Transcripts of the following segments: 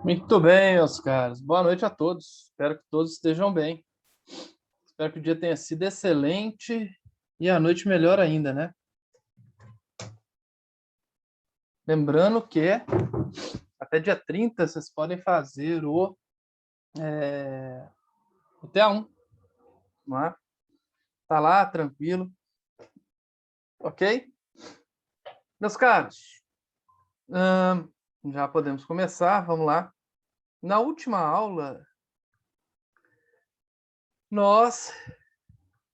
Muito bem, meus caros. Boa noite a todos. Espero que todos estejam bem. Espero que o dia tenha sido excelente e a noite melhor ainda, né? Lembrando que até dia 30 vocês podem fazer o TA1, não é? Tá lá, tranquilo. Ok? Meus caros, já podemos começar. Vamos lá. Na última aula,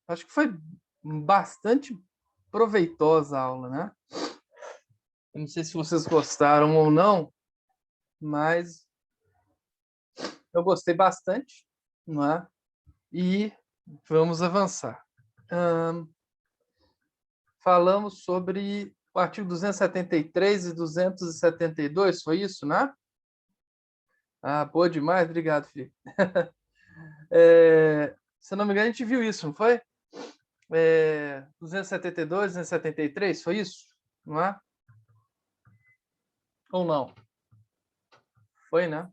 acho que foi bastante proveitosa a aula, né? Eu não sei se vocês gostaram ou não, mas eu gostei bastante, não é? E vamos avançar. Falamos sobre o artigo 273 e 272, foi isso, né? Ah, boa demais, obrigado, Felipe. Se não me engano, a gente viu isso, não foi? 272, 273, foi isso? Não é? Ou não? Foi, né?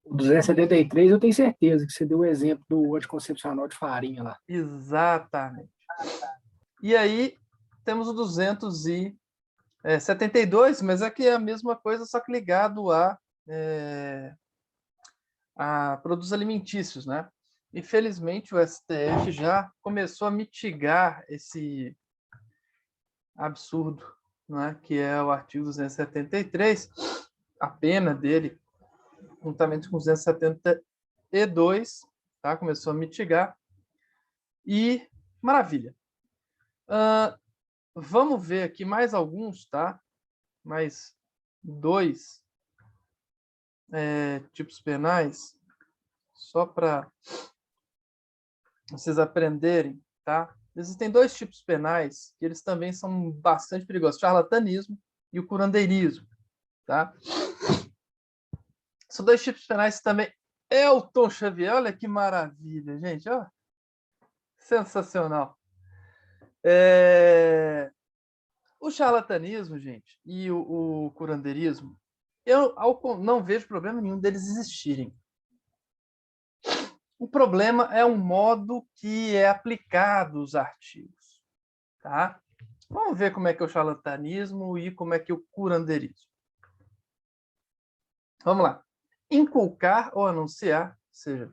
O 273, eu tenho certeza que você deu o exemplo do anticoncepcional de farinha lá. Exatamente. E aí, temos o 272, mas aqui é a mesma coisa, só que ligado a produtos alimentícios, né? Infelizmente, o STF já começou a mitigar esse absurdo, né? Que é o artigo 273, a pena dele, juntamente com 272, tá? Começou a mitigar. E, maravilha. Vamos ver aqui mais alguns, tá? Mais dois tipos penais, só para vocês aprenderem, tá? Existem dois tipos penais que eles também são bastante perigosos: o charlatanismo e o curandeirismo, tá? São dois tipos penais também. Elton Xavier, olha que maravilha, gente, ó, sensacional. O charlatanismo, gente, e o curandeirismo, eu não vejo problema nenhum deles existirem. O problema é o modo que é aplicado os artigos, tá? Vamos ver como é que é o charlatanismo e como é que é o curandeirismo. Vamos lá. Inculcar ou anunciar, ou seja,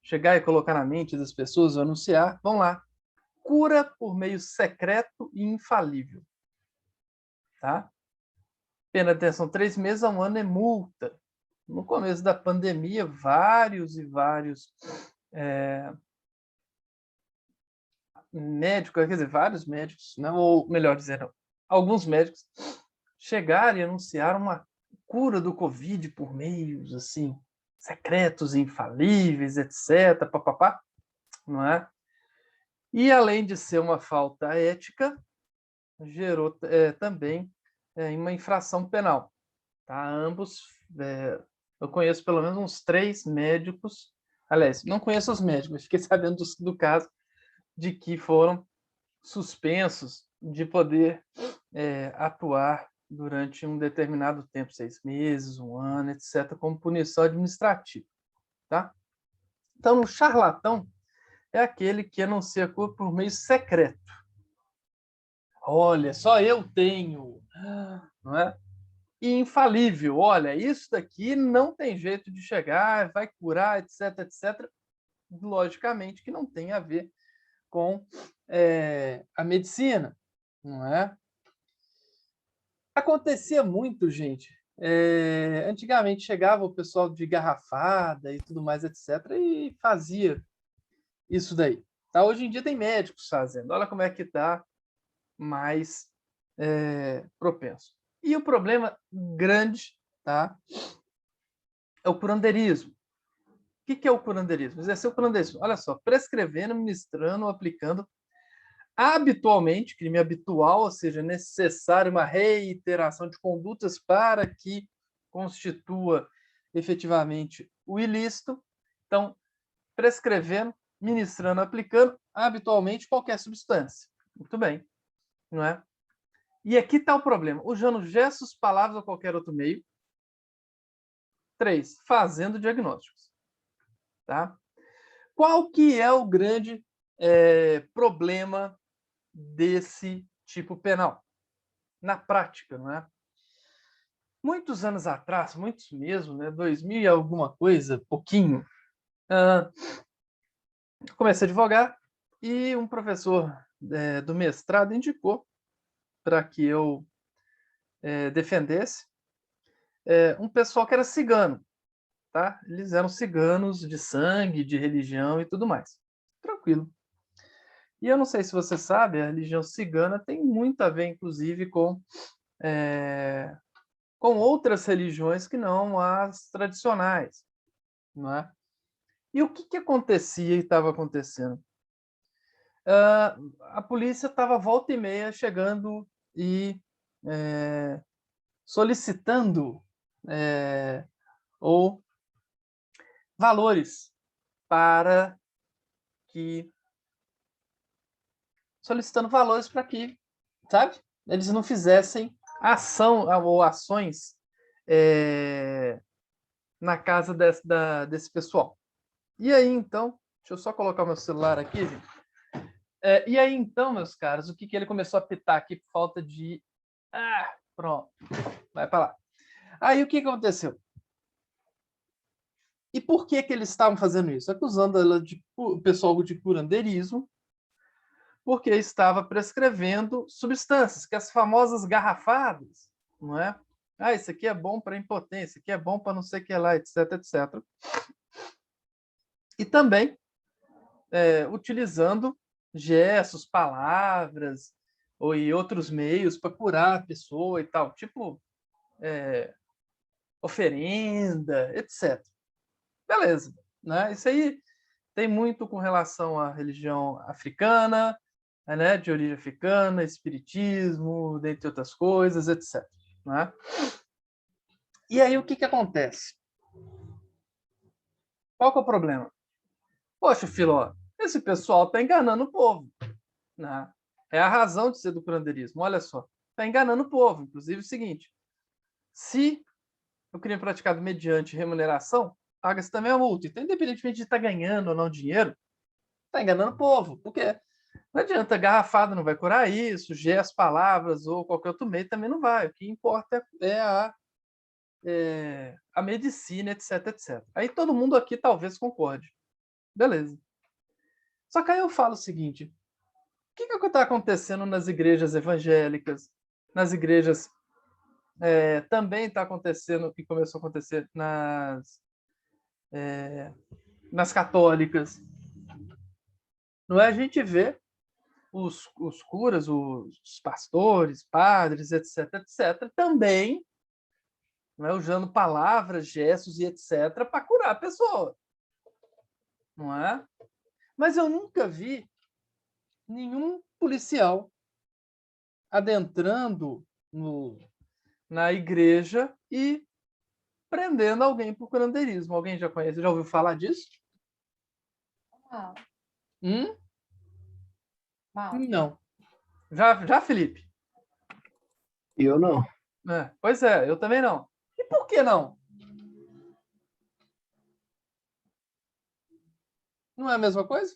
chegar e colocar na mente das pessoas ou anunciar, vamos lá. Cura por meio secreto e infalível, tá? Pena de detenção 3 meses a 1 ano é multa. No começo da pandemia, vários médicos, quer dizer, vários médicos, não, ou melhor dizendo, alguns médicos chegaram e anunciaram uma cura do Covid por meios assim secretos, infalíveis, etc. Papapá, não é? E além de ser uma falta ética, gerou também uma infração penal. Tá? Ambos, eu conheço pelo menos uns 3 médicos, aliás, não conheço os médicos, mas fiquei sabendo do caso de que foram suspensos de poder atuar durante um determinado tempo, 6 meses, 1 ano, etc., como punição administrativa. Tá? Então, o charlatão é aquele que anuncia a cura por meio secreto. Olha, só eu tenho, não é? E infalível, olha, isso daqui não tem jeito de chegar, vai curar, etc, etc. Logicamente que não tem a ver com a medicina, não é? Acontecia muito, gente. Antigamente chegava o pessoal de garrafada e tudo mais, etc., e fazia isso daí. Tá? Hoje em dia tem médicos fazendo. Olha como é que está mais propenso. E o problema grande, tá, é o curandeirismo. O que é o curandeirismo? Exercer o curandeirismo. Olha só, prescrevendo, ministrando, aplicando habitualmente, crime habitual, ou seja, necessário uma reiteração de condutas para que constitua efetivamente o ilícito. Então, prescrevendo, ministrando, aplicando habitualmente qualquer substância. Muito bem, não é? E aqui está o problema. Usando gestos, palavras ou qualquer outro meio, 3, fazendo diagnósticos. Tá? Qual que é o grande problema desse tipo penal? Na prática, não é? Muitos anos atrás, muitos mesmo, né, 2000 e alguma coisa, pouquinho, comecei a advogar e um professor do mestrado indicou para que eu defendesse um pessoal que era cigano, tá? Eles eram ciganos de sangue, de religião e tudo mais. Tranquilo. E eu não sei se você sabe, a religião cigana tem muito a ver, inclusive, com outras religiões que não as tradicionais, não é? E o que acontecia e estava acontecendo? A polícia estava volta e meia chegando e solicitando ou valores para que solicitando valores para que, sabe, eles não fizessem ação ou ações na casa desse pessoal. E aí, então, deixa eu só colocar o meu celular aqui, gente. E aí, então, meus caros, o que ele começou a pitar aqui por falta de... pronto. Vai para lá. Aí, o que aconteceu? E por que eles estavam fazendo isso? Acusando ela o pessoal de curandeirismo, porque estava prescrevendo substâncias, que as famosas garrafadas, não é? Isso aqui é bom para impotência, isso aqui é bom para não sei o que lá, etc, etc. E também utilizando gestos, palavras e outros meios para curar a pessoa e tal, tipo oferenda, etc. Beleza, né? Isso aí tem muito com relação à religião africana, né? De origem africana, espiritismo, dentre outras coisas, etc. Né? E aí o que acontece? Qual que é o problema? Poxa, Filó, esse pessoal está enganando o povo. Né? É a razão de ser do curandeirismo. Olha só, está enganando o povo. Inclusive o seguinte, se o crime praticado mediante remuneração, paga-se também a multa. Então, independentemente de estar ganhando ou não dinheiro, está enganando o povo. Por quê? Não adianta, garrafada não vai curar isso, gestos, palavras ou qualquer outro meio também não vai. O que importa é a medicina, etc, etc. Aí todo mundo aqui talvez concorde. Beleza. Só que aí eu falo o seguinte, o que está acontecendo nas igrejas evangélicas, nas igrejas também está acontecendo, e começou a acontecer nas católicas. Não é? A gente vê os curas, os pastores, padres, etc, etc, também, não é, usando palavras, gestos e etc para curar a pessoa. Não é? Mas eu nunca vi nenhum policial adentrando na igreja e prendendo alguém por curandeirismo. Alguém já conhece? Já ouviu falar disso? Não. Não. Já, Felipe? Eu não. Pois é, eu também não. E por que não? Não é a mesma coisa?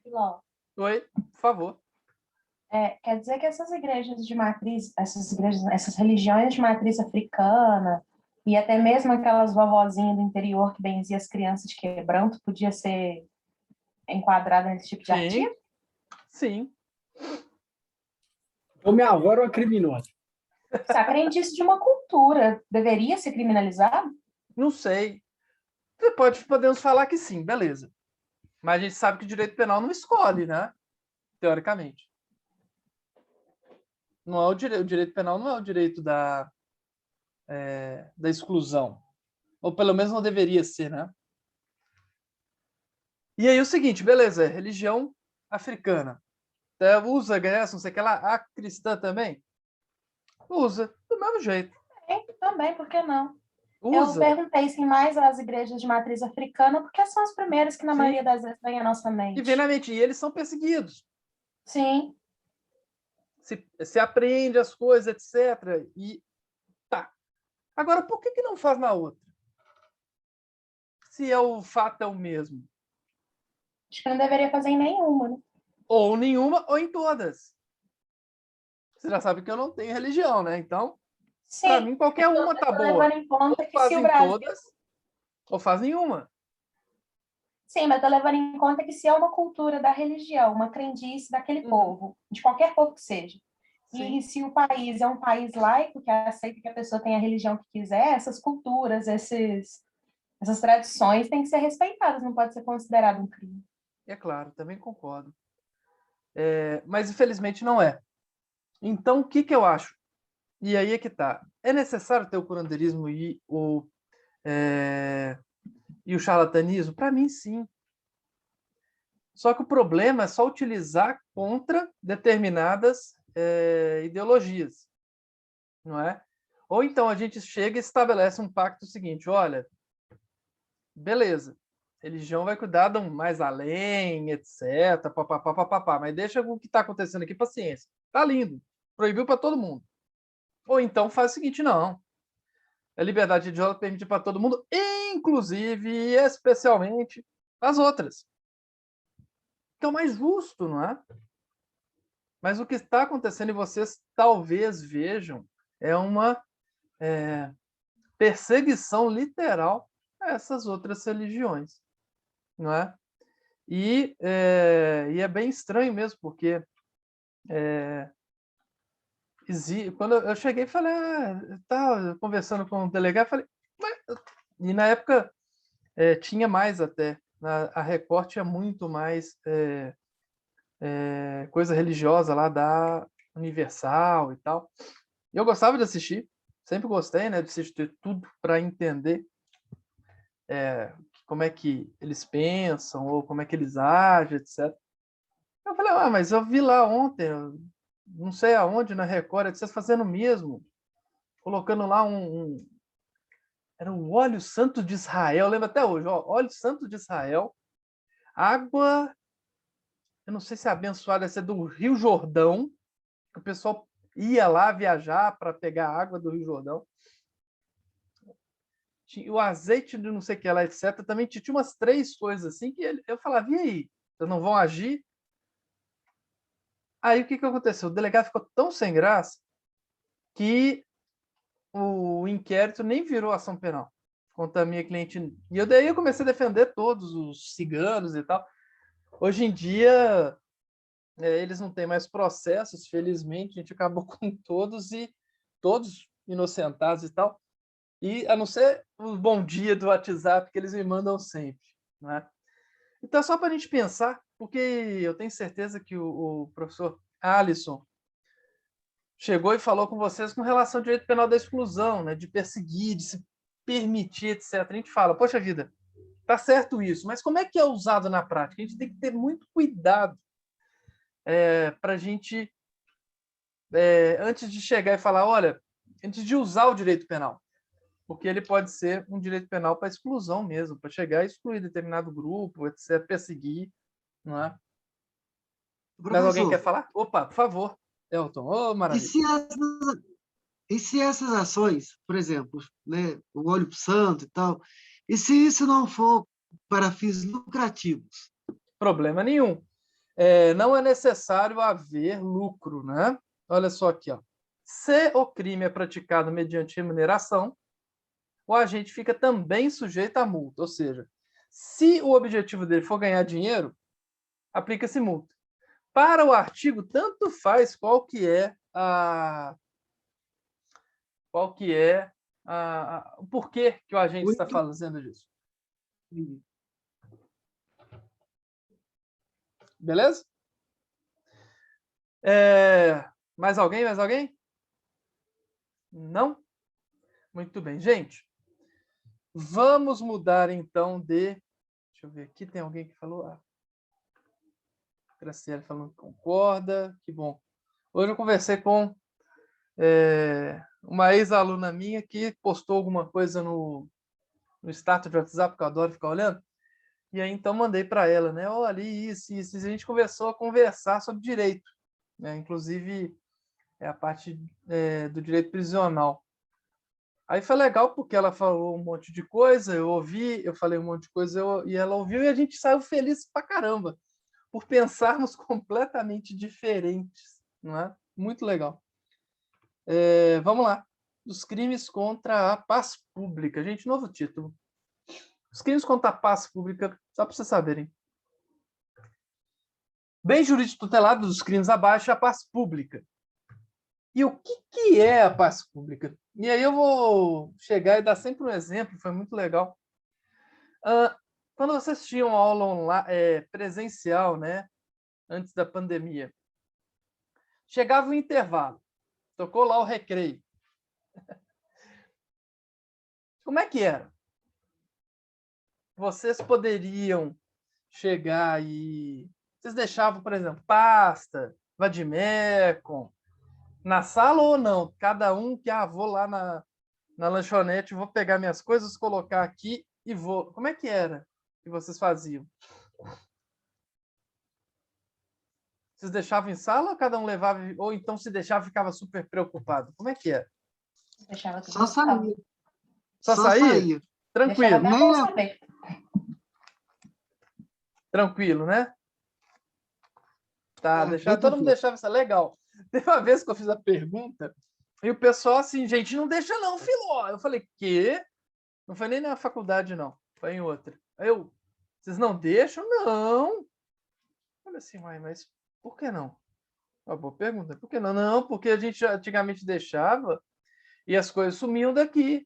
Filó, Oi, por favor. quer dizer que essas igrejas de matriz, essas religiões de matriz africana e até mesmo aquelas vovozinhas do interior que benzia as crianças de quebranto podia ser enquadrada nesse tipo de artigo? Sim. Então, minha avó era uma criminosa. Você aprende isso de uma cultura. Deveria ser criminalizado? Não sei. Podemos falar que sim, beleza. Mas a gente sabe que o direito penal não escolhe, né? Teoricamente. Não é o direito penal não é o direito da exclusão. Ou pelo menos não deveria ser, né? E aí o seguinte, beleza, religião africana. Usa, não sei o que lá, a cristã também? Usa, do mesmo jeito. Também, por que não? Usa. Eu perguntei se mais as igrejas de matriz africana, porque são as primeiras que na maioria das vezes vêm à nossa mente. E vem na mente, e eles são perseguidos. Sim. se apreende as coisas, etc. E tá. Agora, por que não faz na outra? Se o fato é o mesmo. Acho que não deveria fazer em nenhuma, né? Ou nenhuma, ou em todas. Você já sabe que eu não tenho religião, né? Então, para Sim, mim, qualquer uma tá boa. levando em conta Ou que se o fazem Brasil... todas, ou faz nenhuma. Sim, mas estou levando em conta que se é uma cultura da religião, uma crendice daquele povo, de qualquer povo que seja, Sim, e se o país é um país laico, que aceita que a pessoa tenha a religião que quiser, essas culturas, essas tradições têm que ser respeitadas, não pode ser considerado um crime. é claro, também concordo. Mas, infelizmente, não é. Então, o que eu acho? E aí é que tá. É necessário ter o curanderismo e o charlatanismo? Para mim, sim. Só que o problema é só utilizar contra determinadas ideologias, não é? Ou então a gente chega e estabelece um pacto seguinte: olha, beleza, religião vai cuidar do mais além, etc, papapá, papapá, mas deixa o que está acontecendo aqui, paciência. Tá lindo, proibiu para todo mundo. Ou então faz o seguinte: não, a liberdade religiosa permite para todo mundo, inclusive e especialmente as outras. Que é o mais justo, não é? Mas o que está acontecendo, e vocês talvez vejam, é uma perseguição literal a essas outras religiões, não é? E é bem estranho mesmo, porque quando eu cheguei, falei, tá, conversando com o delegado, falei, e na época tinha mais até, a Record tinha muito mais coisa religiosa lá da Universal e tal. E eu gostava de assistir, sempre gostei, né, de assistir tudo para entender como é que eles pensam ou como é que eles agem, etc. Eu falei, mas eu vi lá ontem, não sei aonde, na Record, etc., fazendo o mesmo, colocando lá era o óleo santo de Israel, lembro até hoje, ó, óleo santo de Israel, água, eu não sei se é abençoada, essa é do Rio Jordão, que o pessoal ia lá viajar para pegar água do Rio Jordão. O azeite de não sei o que lá, etc. Também tinha umas 3 coisas assim que eu falava, e aí? Vocês não vão agir? Aí o que aconteceu? O delegado ficou tão sem graça que o inquérito nem virou ação penal contra a minha cliente. E daí eu comecei a defender todos os ciganos e tal. Hoje em dia, eles não têm mais processos, felizmente, a gente acabou com todos inocentados e tal. E a não ser o bom dia do WhatsApp que eles me mandam sempre, né? Então, só para a gente pensar, porque eu tenho certeza que o professor Alisson chegou e falou com vocês com relação ao direito penal da exclusão, né? De perseguir, de se permitir, etc. A gente fala, poxa vida, tá certo isso, mas como é que é usado na prática? A gente tem que ter muito cuidado para a gente, antes de chegar e falar, olha, antes de usar o direito penal, porque ele pode ser um direito penal para exclusão mesmo, para chegar e excluir determinado grupo, etc., perseguir, não é? Mas alguém quer Professor, falar? Opa, por favor, Elton. Ô, e maravilha. se essas ações, por exemplo, né, o óleo santo e tal, e se isso não for para fins lucrativos? Problema nenhum. Não é necessário haver lucro, né? Olha só aqui, ó. Se o crime é praticado mediante remuneração, o agente fica também sujeito à multa. Ou seja, se o objetivo dele for ganhar dinheiro, aplica-se multa. Para o artigo, tanto faz o porquê que o agente está fazendo disso. Beleza? Mais alguém? Mais alguém? Não? Muito bem. Gente, vamos mudar então de... Deixa eu ver aqui, tem alguém que falou... Graciela falando que concorda. Que bom. Hoje eu conversei com uma ex-aluna minha que postou alguma coisa no status de WhatsApp, que eu adoro ficar olhando. E aí, então, mandei para ela, né? Olha, isso. E a gente começou a conversar sobre direito, né? Inclusive, É a parte do direito prisional. Aí foi legal porque ela falou um monte de coisa, eu ouvi, eu falei um monte de coisa e ela ouviu e a gente saiu feliz pra caramba por pensarmos completamente diferentes, não é? Muito legal. Vamos lá. Os crimes contra a paz pública. Gente, novo título. Os crimes contra a paz pública, só para vocês saberem. Bem jurídico tutelado dos crimes abaixo é a paz pública. E o que é a paz pública? E aí eu vou chegar e dar sempre um exemplo, foi muito legal. Quando vocês tinham aula online, presencial, né, antes da pandemia, chegava o intervalo, tocou lá o recreio. Como é que era? Vocês poderiam chegar e... Vocês deixavam, por exemplo, pasta, vademecum, na sala ou não? Cada um que, vou lá na lanchonete, vou pegar minhas coisas, colocar aqui e vou. Como é que era que vocês faziam? Vocês deixavam em sala ou cada um levava? Ou então, se deixava, ficava super preocupado? Como é que é? Deixava tudo Só na sala. saía. Só saía? Tranquilo. Deixava até a bolsa aberta. Tranquilo, né? Tá, bem todo mundo tranquilo. deixava isso. Legal. Teve uma vez que eu fiz a pergunta e o pessoal assim, gente, não deixa não, filó. Eu falei, quê? Não foi nem na faculdade, não. Foi em outra. Aí vocês não deixam? Não. Olha assim, mas por que não? Uma boa pergunta. Por que não? Não, porque a gente antigamente deixava e as coisas sumiam daqui.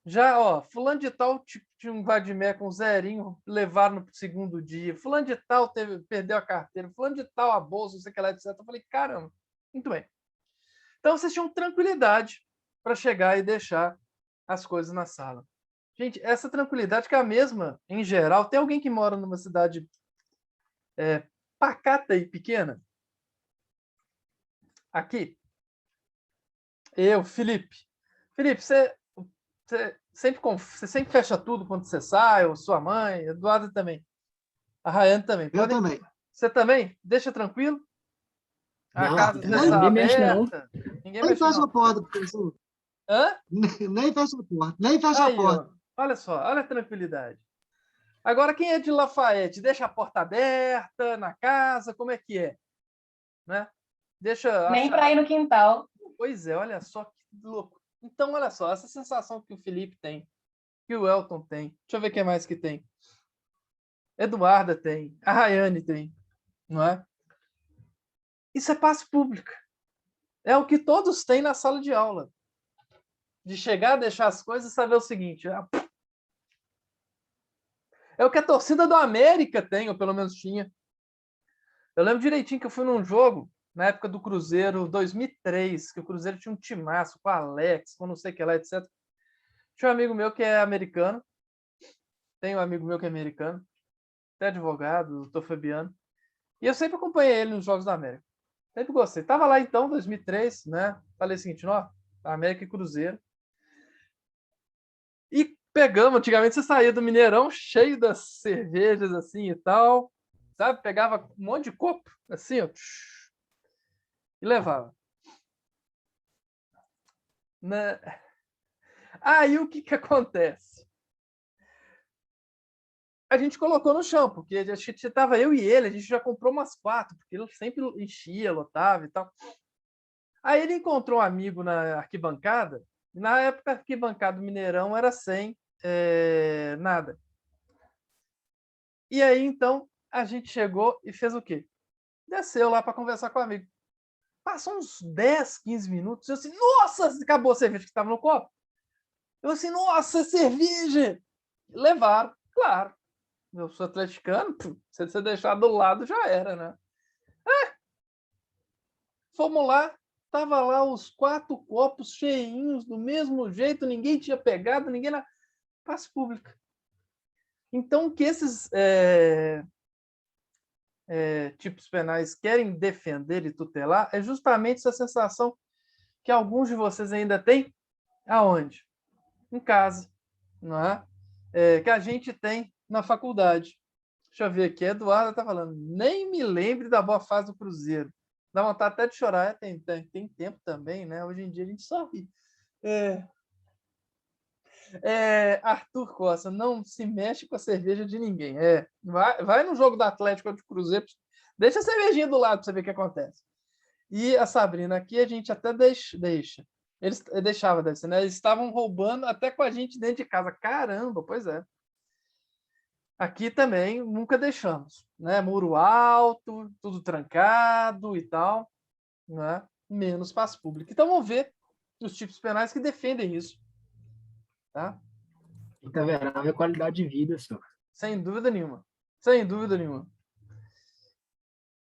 Já, fulano de tal tinha um vademecum com um zerinho, levaram no segundo dia. Fulano de tal perdeu a carteira. Fulano de tal a bolsa, não sei o que lá, etc. Eu falei, caramba, muito bem. Então, vocês tinham tranquilidade para chegar e deixar as coisas na sala. Gente, essa tranquilidade que é a mesma, em geral, tem alguém que mora numa cidade pacata e pequena? Aqui? Eu, Felipe. Felipe, você sempre fecha tudo quando você sai, ou sua mãe, Eduardo também. A Rayane também. Eu também. Você também? Deixa tranquilo? A Não, casa tranquilo, ninguém mexe, não. aberta? Ninguém Nem mexe, fecha a não. porta, professor. Hã? Nem fecha a porta. Nem fecha a Aí, porta. olha só, olha a tranquilidade. Agora, quem é de Lafayette, deixa a porta aberta na casa, como é que é? Né? Deixa Nem para ir no quintal. Pois é, olha só que louco. Então, olha só, essa sensação que o Felipe tem, que o Elton tem, deixa eu ver quem mais que tem. Eduarda tem, a Rayane tem, não é? Isso é paz pública. É o que todos têm na sala de aula. De chegar, deixar as coisas e saber o seguinte. É o que a torcida do América tem, ou pelo menos tinha. Eu lembro direitinho que eu fui num jogo, na época do Cruzeiro, 2003, que o Cruzeiro tinha um timaço com o Alex, com não sei o que lá, etc. Tinha um amigo meu que é americano. Tem um amigo meu que é americano. Até advogado, o doutor Fabiano. E eu sempre acompanhei ele nos Jogos da América. Sempre gostei. Tava lá então, 2003, né? Falei o seguinte, ó, América e Cruzeiro. E pegamos, antigamente você saía do Mineirão cheio das cervejas assim e tal, sabe? Pegava um monte de copo, assim, ó, e levava. Aí o que acontece? A gente colocou no chão, porque a gente estava eu e ele, a gente já comprou umas 4, porque ele sempre enchia, lotava e tal. Aí ele encontrou um amigo na arquibancada, e na época a arquibancada do Mineirão era sem nada. E aí, então, a gente chegou e fez o quê? Desceu lá para conversar com o amigo. Passou uns 10, 15 minutos, eu assim, nossa, acabou a cerveja que estava no copo. Eu assim, nossa, cerveja! Levaram, claro. Eu sou atleticano, se você deixar do lado já era, né? Fomos lá, tava lá os 4 copos cheinhos, do mesmo jeito, ninguém tinha pegado, ninguém na paz pública. Então, o que esses tipos penais querem defender e tutelar é justamente essa sensação que alguns de vocês ainda têm aonde? Em casa, não é? Que a gente tem na faculdade. Deixa eu ver aqui, a Eduarda está falando, nem me lembre da boa fase do Cruzeiro. Dá vontade até de chorar. Tem tempo também, né? Hoje em dia a gente só ri. Arthur Costa, não se mexe com a cerveja de ninguém. Vai no jogo do Atlético ou do Cruzeiro, deixa a cervejinha do lado para você ver o que acontece. E a Sabrina aqui, a gente até deixa. Eles deixavam dessa, né? Eles estavam roubando até com a gente dentro de casa. Caramba, pois é. Aqui também nunca deixamos, né? Muro alto, tudo trancado e tal, né? Menos espaço público. Então vamos ver os tipos penais que defendem isso, tá? Itaverava é qualidade de vida, senhor. Sem dúvida nenhuma. Sem dúvida nenhuma.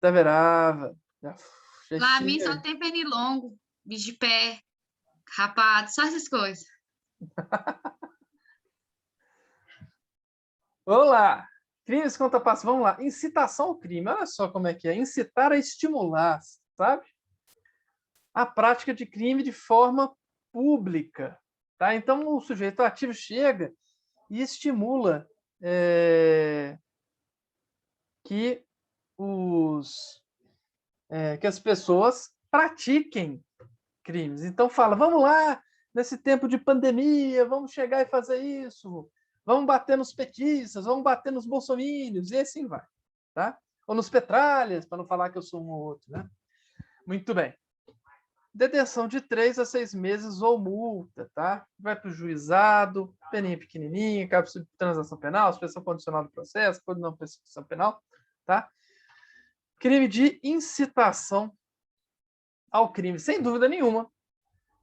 Taverava. Lá a mim só tem pernilongo, bicho de pé, rapado, só essas coisas. Vamos lá. Crimes contra passo. Vamos lá. Incitação ao crime. Olha só como é que é. Incitar a estimular, sabe? A prática de crime de forma pública. Tá? Então, o sujeito ativo chega e estimula que as pessoas pratiquem crimes. Então, fala, vamos lá, nesse tempo de pandemia, vamos chegar e fazer isso. Vamos bater nos petistas, vamos bater nos bolsomínios, e assim vai. Tá? Ou nos petralhas, para não falar que eu sou um ou outro. Né? Muito bem. Detenção de 3 a 6 meses ou multa, tá? Vai para o juizado, peninha pequenininha, cabe transação penal, suspensão condicional do processo, pode não prescrição penal, tá? Crime de incitação ao crime, sem dúvida nenhuma.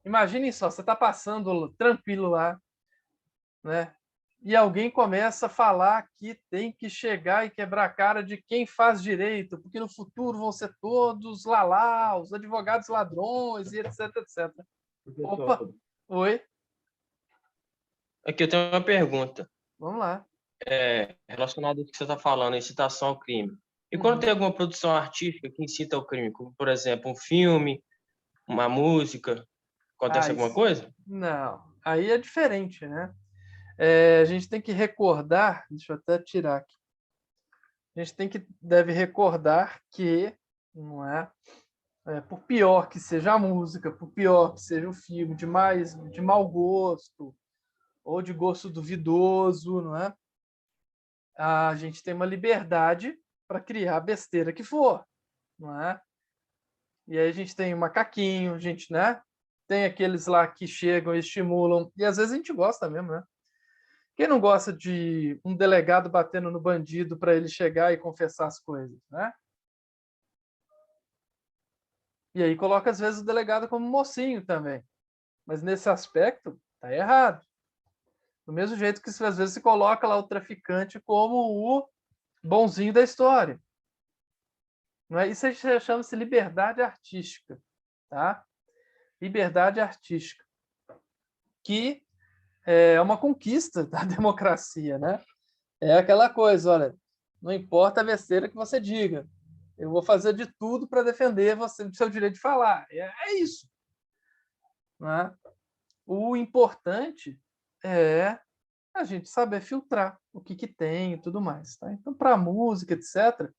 Imaginem só, você está passando tranquilo lá, né? E alguém começa a falar que tem que chegar e quebrar a cara de quem faz direito, porque no futuro vão ser todos os advogados ladrões, e etc, etc. Opa, oi. Aqui eu tenho uma pergunta Vamos lá. relacionada ao que você está falando, incitação ao crime. E quando tem alguma produção artística que incita ao crime, como, por exemplo, um filme, uma música, acontece alguma coisa? Não, aí é diferente, né? A gente tem que recordar, deixa eu até tirar aqui. A gente deve recordar que, não é, por pior que seja a música, por pior que seja o filme, de mau gosto ou de gosto duvidoso, não é? A gente tem uma liberdade para criar a besteira que for, não é? E aí a gente tem o macaquinho, a gente, né? Tem aqueles lá que chegam e estimulam, e às vezes a gente gosta mesmo, né? Quem não gosta de um delegado batendo no bandido para ele chegar e confessar as coisas, né? E aí coloca, às vezes, o delegado como mocinho também. Mas nesse aspecto, tá errado. Do mesmo jeito que, às vezes, se coloca lá o traficante como o bonzinho da história. Não é? Isso chama-se liberdade artística. Tá? Liberdade artística. Que é uma conquista da democracia, né? É aquela coisa, olha, não importa a besteira que você diga, eu vou fazer de tudo para defender você do seu direito de falar. É isso. Né? O importante é a gente saber filtrar o que tem e tudo mais. Tá? Então, para música, etc.,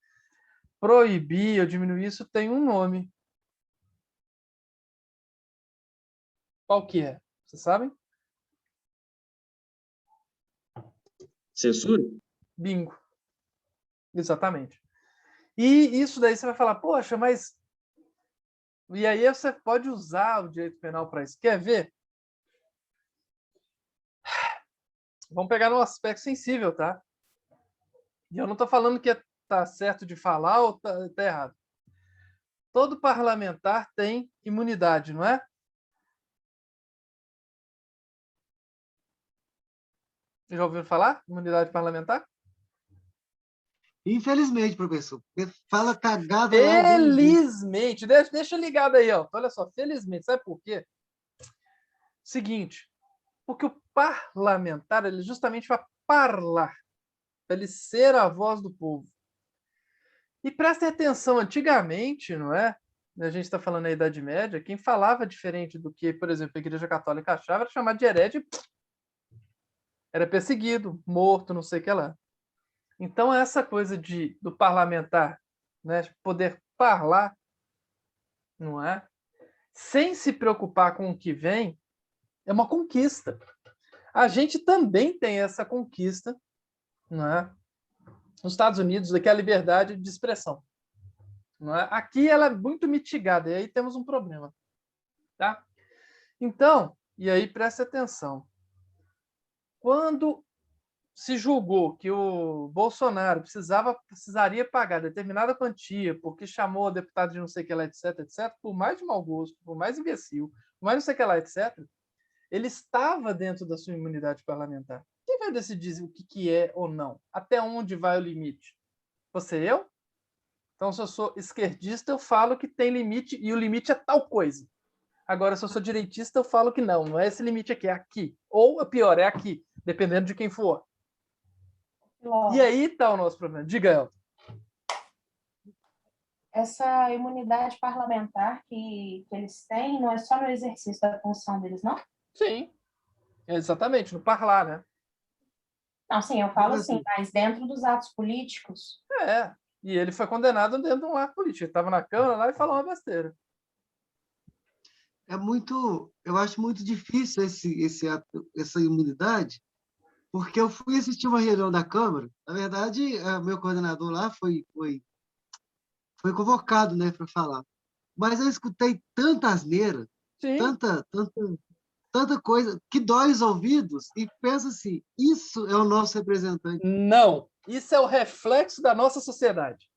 proibir ou diminuir isso tem um nome. Qual que é? Vocês sabem? Censura? Bingo. Exatamente. E isso daí você vai falar, poxa, mas... E aí você pode usar o direito penal para isso. Quer ver? Vamos pegar num aspecto sensível, tá? E eu não estou falando que tá certo de falar ou tá errado. Todo parlamentar tem imunidade, não é? Já ouviram falar? Imunidade parlamentar? Infelizmente, professor. Porque fala cagada lá. Felizmente. Deixa ligado aí, ó. Olha só, felizmente. Sabe por quê? Seguinte, porque o parlamentar, ele justamente vai parlar, para ele ser a voz do povo. E prestem atenção, antigamente, não é? A gente está falando da Idade Média, quem falava diferente do que, por exemplo, a Igreja Católica achava, era chamado de herege, era perseguido, morto, não sei o que lá. Então, essa coisa do parlamentar, né, poder falar, não é? Sem se preocupar com o que vem, é uma conquista. A gente também tem essa conquista, não é? Nos Estados Unidos, que é a liberdade de expressão. Não é? Aqui ela é muito mitigada, e aí temos um problema. Tá? Então, e aí preste atenção. Quando se julgou que o Bolsonaro precisaria pagar determinada quantia porque chamou o deputado de não sei o que lá, etc., etc., por mais de mau gosto, por mais imbecil, por mais não sei o que lá, etc., ele estava dentro da sua imunidade parlamentar. Quem vai decidir o que é ou não? Até onde vai o limite? Você, eu? Então, se eu sou esquerdista, eu falo que tem limite e o limite é tal coisa. Agora, se eu sou direitista, eu falo que não é esse limite aqui, é aqui. Ou, pior, é aqui, dependendo de quem for. E aí está o nosso problema. Diga, Elton. Essa imunidade parlamentar que eles têm não é só no exercício da função deles, não? Sim, exatamente, no parlar, né? Não, sim, eu falo assim, mas dentro dos atos políticos. É, e ele foi condenado dentro de um ato político. Ele estava na Câmara lá e falou uma besteira. Eu acho muito difícil essa imunidade, porque eu fui assistir uma reunião da Câmara. Na verdade, meu coordenador lá foi convocado, né, para falar. Mas eu escutei tanta asneira, Sim. tanta coisa que dói os ouvidos e pensa assim, isso é o nosso representante. Não, isso é o reflexo da nossa sociedade.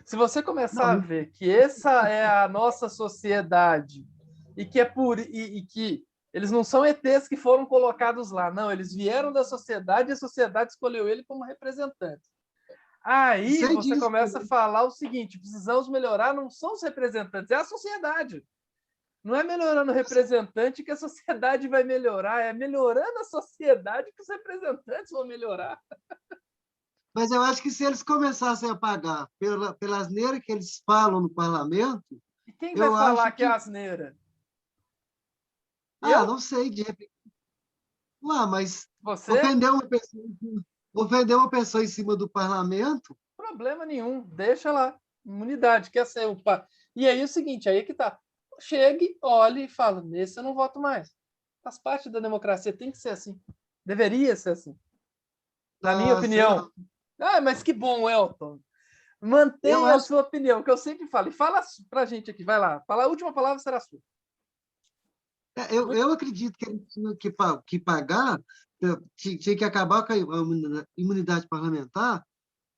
Se você começar a ver que essa é a nossa sociedade e que eles não são ETs que foram colocados lá, não, eles vieram da sociedade e a sociedade escolheu ele como representante. Aí você começa a falar o seguinte: precisamos melhorar, não são os representantes, é a sociedade. Não é melhorando o representante que a sociedade vai melhorar, é melhorando a sociedade que os representantes vão melhorar. Mas eu acho que se eles começassem a pagar pela asneira que eles falam no parlamento... E quem vai falar que é asneira? Não sei, de repente... mas você? Ofender uma pessoa em cima do parlamento... Problema nenhum, deixa lá. Imunidade, quer ser o pá. E aí é o seguinte, aí que tá. Chegue, olhe e fala, nesse eu não voto mais. Faz parte da democracia, tem que ser assim. Deveria ser assim. Na minha opinião. Mas que bom, Elton. Mantenha a sua opinião, que eu sempre falo. E fala pra gente aqui, vai lá. A última palavra será sua. Eu acredito que eles tinham que pagar, tinha que acabar com a imunidade parlamentar,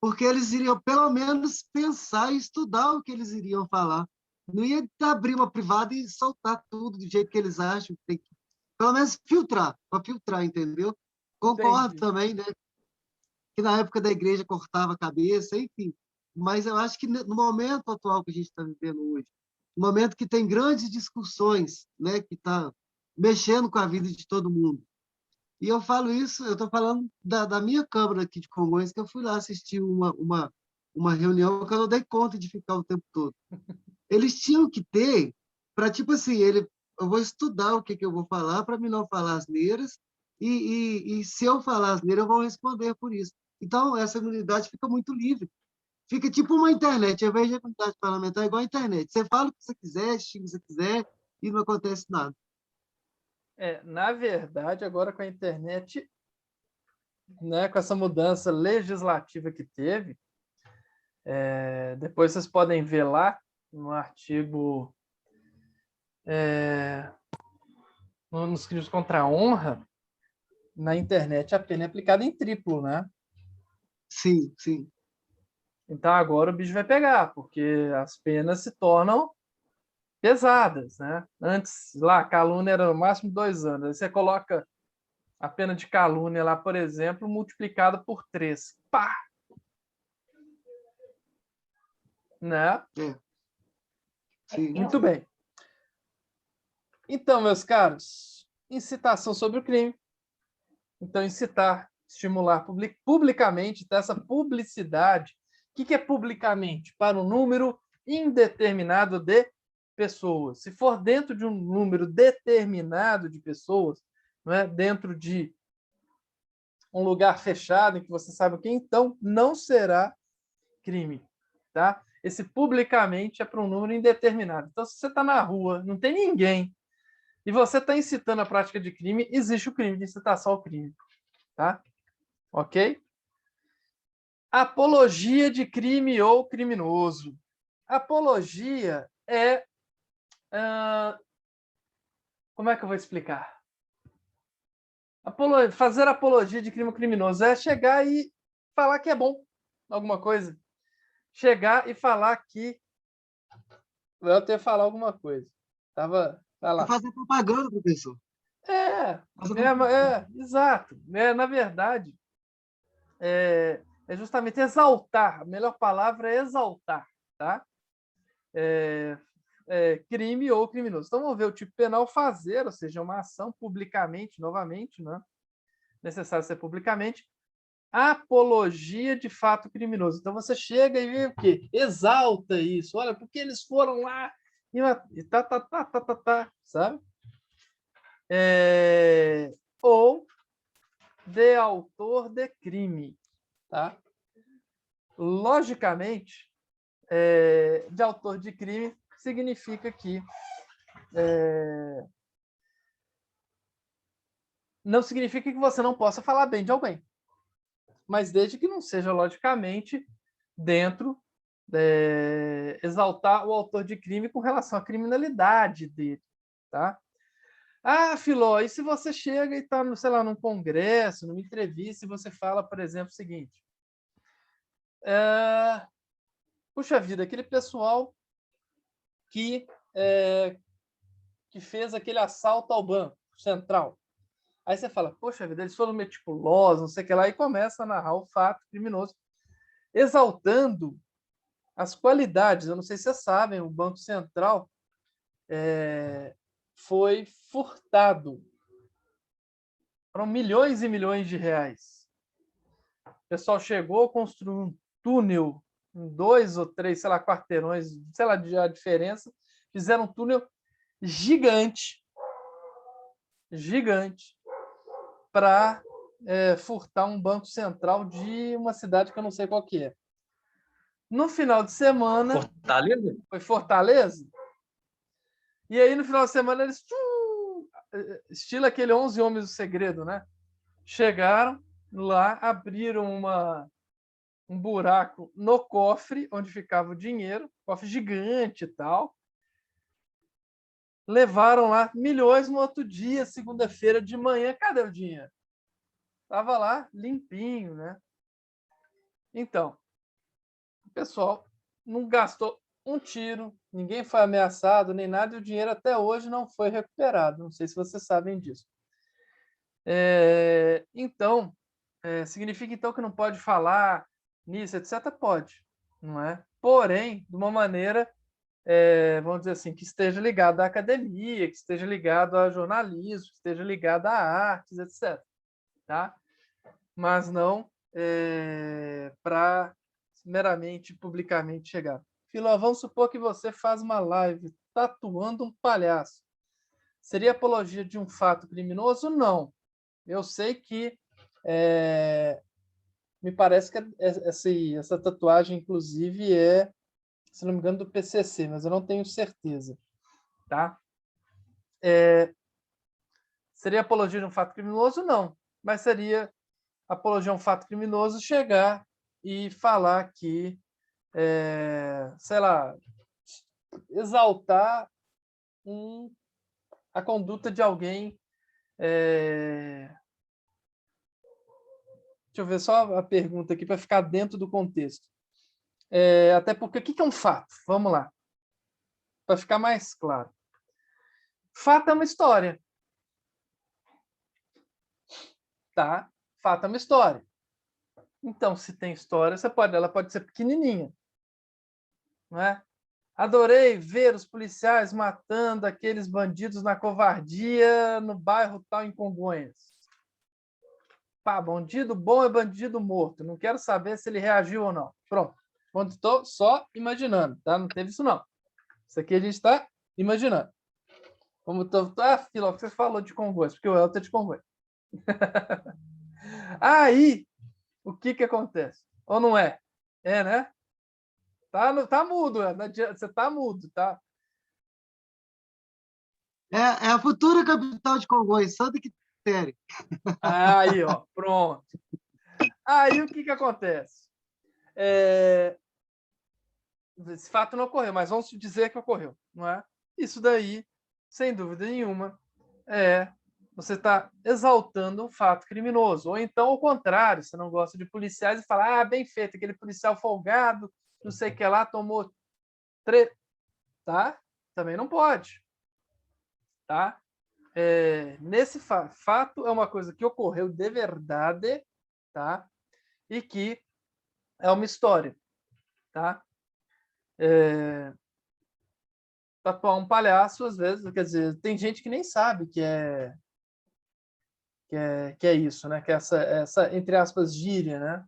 porque eles iriam, pelo menos, pensar e estudar o que eles iriam falar. Não ia abrir uma privada e soltar tudo do jeito que eles acham. Tem que, pelo menos, para filtrar, entendeu? Concordo também, né? Que na época da igreja cortava a cabeça, enfim. Mas eu acho que no momento atual que a gente está vivendo hoje, no momento que tem grandes discussões, né, que está mexendo com a vida de todo mundo. E eu falo isso, eu estou falando da minha Câmara aqui de Congonhas, que eu fui lá assistir uma reunião que eu não dei conta de ficar o tempo todo. Eles tinham que ter, para, tipo assim, eu vou estudar o que eu vou falar para me não falar asneiras, e se eu falar asneira, eu vou responder por isso. Então, essa imunidade fica muito livre. Fica tipo uma internet. Ao invés de imunidade parlamentar, é igual a internet. Você fala o que você quiser, xinga o que você quiser, e não acontece nada. Na verdade, agora com a internet, né, com essa mudança legislativa que teve, depois vocês podem ver lá no artigo nos crimes contra a honra, na internet a pena é aplicada em triplo, né? Sim, sim. Então agora o bicho vai pegar, porque as penas se tornam pesadas, né? Antes, lá, calúnia era no máximo 2 anos. Aí você coloca a pena de calúnia lá, por exemplo, multiplicada por 3. Pá! Né? Sim. Muito bem. Então, meus caros, incitação sobre o crime. Então, incitar, estimular publicamente, tá? Essa publicidade. O que é publicamente? Para um número indeterminado de pessoas. Se for dentro de um número determinado de pessoas, não é? Dentro de um lugar fechado em que você sabe o que, então não será crime, tá? Esse publicamente é para um número indeterminado. Então, se você está na rua, não tem ninguém, e você está incitando a prática de crime, existe o crime de incitação ao crime. Tá? Ok? Apologia de crime ou criminoso. Apologia é... como é que eu vou explicar? Fazer apologia de crime ou criminoso é chegar e falar que é bom alguma coisa. Chegar e falar que... Eu até falar alguma coisa. Vai É lá. fazer propaganda, professor. Exato. Na verdade, é justamente exaltar. A melhor palavra é exaltar, tá? Crime ou criminoso. Então, vamos ver o tipo penal: fazer, ou seja, uma ação publicamente, novamente, né? Necessário ser publicamente, apologia de fato criminoso. Então, você chega e vê o quê? Exalta isso. Olha, porque eles foram lá e sabe? Ou de autor de crime, tá? Logicamente, de autor de crime significa que não significa que você não possa falar bem de alguém, mas desde que não seja, logicamente, dentro exaltar o autor de crime com relação à criminalidade dele, tá? Ah, Filó, e se você chega e está, sei lá, num congresso, numa entrevista, e você fala, por exemplo, o seguinte: puxa vida, aquele pessoal que fez aquele assalto ao Banco Central. Aí você fala, poxa vida, eles foram meticulosos, não sei o que lá, e começa a narrar o fato criminoso, exaltando as qualidades. Eu não sei se vocês sabem, o Banco Central foi furtado. Foram milhões e milhões de reais. O pessoal chegou, construiu um túnel em 2 ou 3, sei lá, quarteirões, sei lá a diferença, fizeram um túnel gigante, para furtar um banco central de uma cidade que eu não sei qual que é. No final de semana... Fortaleza? Foi Fortaleza? E aí, no final de semana, eles... estilo aquele 11 Homens do Segredo, né? Chegaram lá, abriram um buraco no cofre, onde ficava o dinheiro, cofre gigante e tal. Levaram lá milhões. No outro dia, segunda-feira de manhã, cadê o dinheiro? Estava lá, limpinho, né? Então, o pessoal não gastou um tiro, ninguém foi ameaçado, nem nada, e o dinheiro até hoje não foi recuperado. Não sei se vocês sabem disso. Então, significa então que não pode falar nisso, etc? Pode, não é? Porém, de uma maneira, vamos dizer assim, que esteja ligado à academia, que esteja ligado a jornalismo, que esteja ligado a artes, etc. Tá? Mas não para meramente, publicamente chegar. Filó, vamos supor que você faz uma live tatuando um palhaço. Seria apologia de um fato criminoso? Não. Eu sei que me parece que essa tatuagem, inclusive, se não me engano, do PCC, mas eu não tenho certeza. Tá? Seria apologia de um fato criminoso? Não. Mas seria apologia a um fato criminoso chegar e falar que, sei lá, exaltar a conduta de alguém. Deixa eu ver só a pergunta aqui para ficar dentro do contexto. Até porque, o que é um fato? Vamos lá. Para ficar mais claro. Fato é uma história. Tá? Fato é uma história. Então, se tem história, ela pode ser pequenininha. Não é? Adorei ver os policiais matando aqueles bandidos na covardia no bairro tal, em Congonhas. Pá, bandido bom é bandido morto. Não quero saber se ele reagiu ou não. Pronto. Estou só imaginando, tá? Não teve isso, não. Isso aqui a gente está imaginando. Filó, você falou de Congonhas, porque o Elton é de Congonhas. Aí, o que acontece? Ou não é? Né? Tá mudo, você tá mudo, tá? É a futura capital de Congonhas, Santa Quitéria. Aí, ó, pronto. Aí o que acontece? Esse fato não ocorreu, mas vamos dizer que ocorreu, não é? Isso daí, sem dúvida nenhuma, você está exaltando um fato criminoso. Ou então, ao contrário, você não gosta de policiais e fala, bem feito, aquele policial folgado, não sei o que lá, tomou tá? Também não pode, tá? Nesse fato é uma coisa que ocorreu de verdade, tá? E que é uma história, tá? Tatuar um palhaço, às vezes, quer dizer, tem gente que nem sabe que é isso, né? Que é essa entre aspas, gíria, né?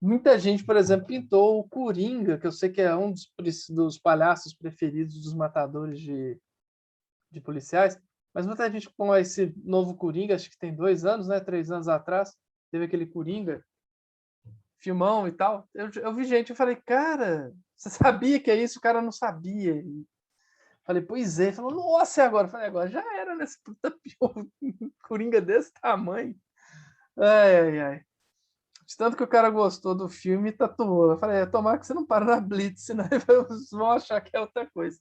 Muita gente, por exemplo, pintou o Coringa, que eu sei que é um dos palhaços preferidos dos matadores de policiais, mas muita gente com esse novo Coringa, acho que tem 2 anos, né? 3 anos atrás, teve aquele Coringa, filmão e tal. Eu vi gente, eu falei, cara, você sabia que é isso? O cara não sabia. E falei, pois é. Ele falou, nossa, e agora? Eu falei, agora já era, né? Esse puta Coringa desse tamanho. Ai, ai, ai. De tanto que o cara gostou do filme e tatuou. Eu falei, tomara que você não para na Blitz, senão eles vão achar que é outra coisa.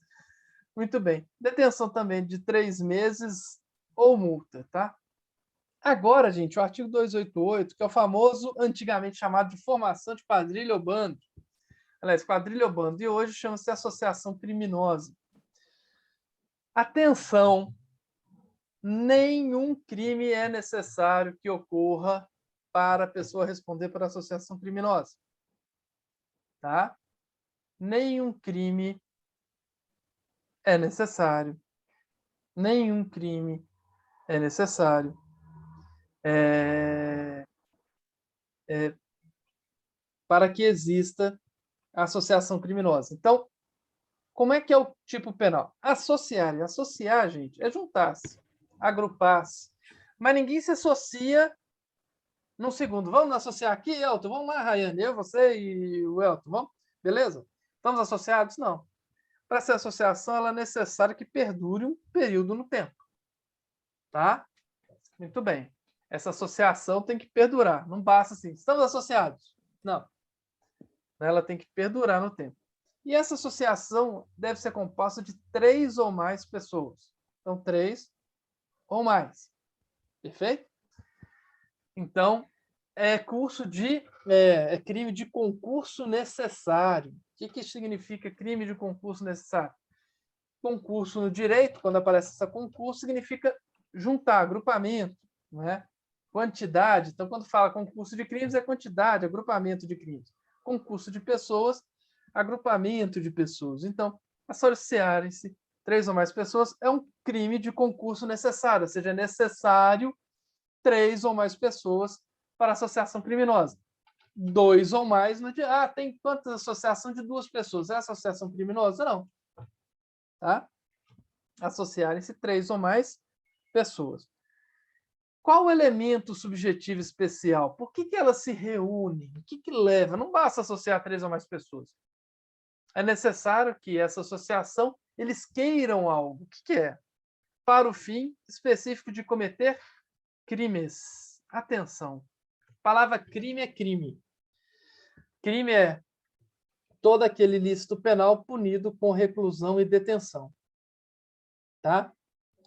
Muito bem. Detenção também de 3 meses ou multa, tá? Agora, gente, o artigo 288, que é o famoso, antigamente chamado de formação de quadrilha ou bando. Aliás, quadrilha ou bando. E hoje chama-se associação criminosa. Atenção! Nenhum crime é necessário que ocorra para a pessoa responder por associação criminosa. Tá? Nenhum crime é necessário. Nenhum crime é necessário para que exista a associação criminosa. Então, como é que é o tipo penal? Associar, gente, é juntar-se, agrupar-se. Mas ninguém se associa num segundo. Vamos associar aqui, Elton? Vamos lá, Rayane, eu, você e o Elton, vamos? Beleza? Estamos associados? Não. Para ser associação, ela é necessário que perdure um período no tempo. Tá? Muito bem. Essa associação tem que perdurar. Não basta assim, estamos associados. Não. Ela tem que perdurar no tempo. E essa associação deve ser composta de 3 ou mais pessoas. Então, 3 ou mais. Perfeito? Então, é crime de concurso necessário. O que significa crime de concurso necessário? Concurso no direito, quando aparece essa concurso, significa juntar, agrupamento, não é? Quantidade. Então, quando fala concurso de crimes, é quantidade, agrupamento de crimes. Concurso de pessoas, agrupamento de pessoas. Então, associarem-se 3 ou mais pessoas é um crime de concurso necessário, ou seja, é necessário 3 ou mais pessoas para associação criminosa. 2 ou mais, não tem quantas associação de 2 pessoas? É associação criminosa? Não. Tá? Associarem-se 3 ou mais pessoas. Qual o elemento subjetivo especial? Por que elas se reúnem? O que leva? Não basta associar 3 ou mais pessoas. É necessário que essa associação, eles queiram algo. O que é? Para o fim específico de cometer crimes. Atenção. A palavra crime é crime. Crime é todo aquele ilícito penal punido com reclusão e detenção. Tá?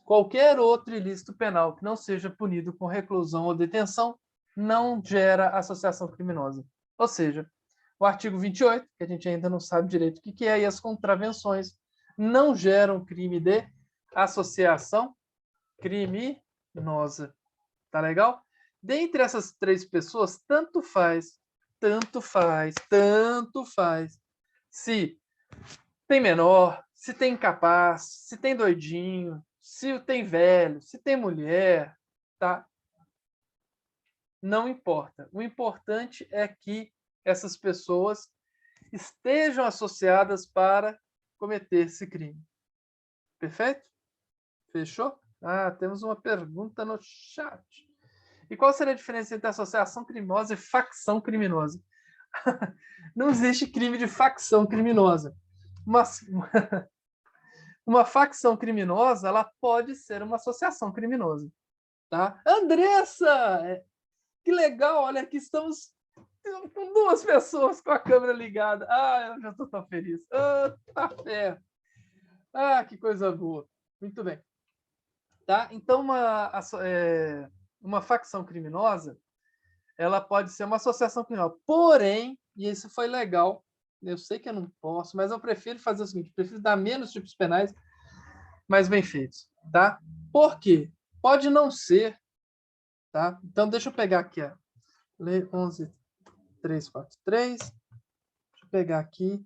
Qualquer outro ilícito penal que não seja punido com reclusão ou detenção não gera associação criminosa. Ou seja, o artigo 28, que a gente ainda não sabe direito o que é, e as contravenções não geram crime de associação criminosa. Tá legal? Dentre essas 3 pessoas, tanto faz se tem menor, se tem incapaz, se tem doidinho, se tem velho, se tem mulher, tá? Não importa. O importante é que essas pessoas estejam associadas para cometer esse crime. Perfeito? Fechou? Temos uma pergunta no chat. E qual seria a diferença entre associação criminosa e facção criminosa? Não existe crime de facção criminosa. Uma facção criminosa, ela pode ser uma associação criminosa. Tá? Andressa! Que legal! Olha, aqui estamos com 2 pessoas com a câmera ligada. Ah, eu já estou tão feliz. Ah, tá fé. Ah, que coisa boa. Muito bem. Tá? Então, uma facção criminosa, ela pode ser uma associação criminosa. Porém, e isso foi legal, eu sei que eu não posso, mas eu prefiro fazer o seguinte, prefiro dar menos tipos penais, mas bem feitos. Tá? Por quê? Pode não ser. Tá? Então, deixa eu pegar aqui a Lei 11.343. Deixa eu pegar aqui.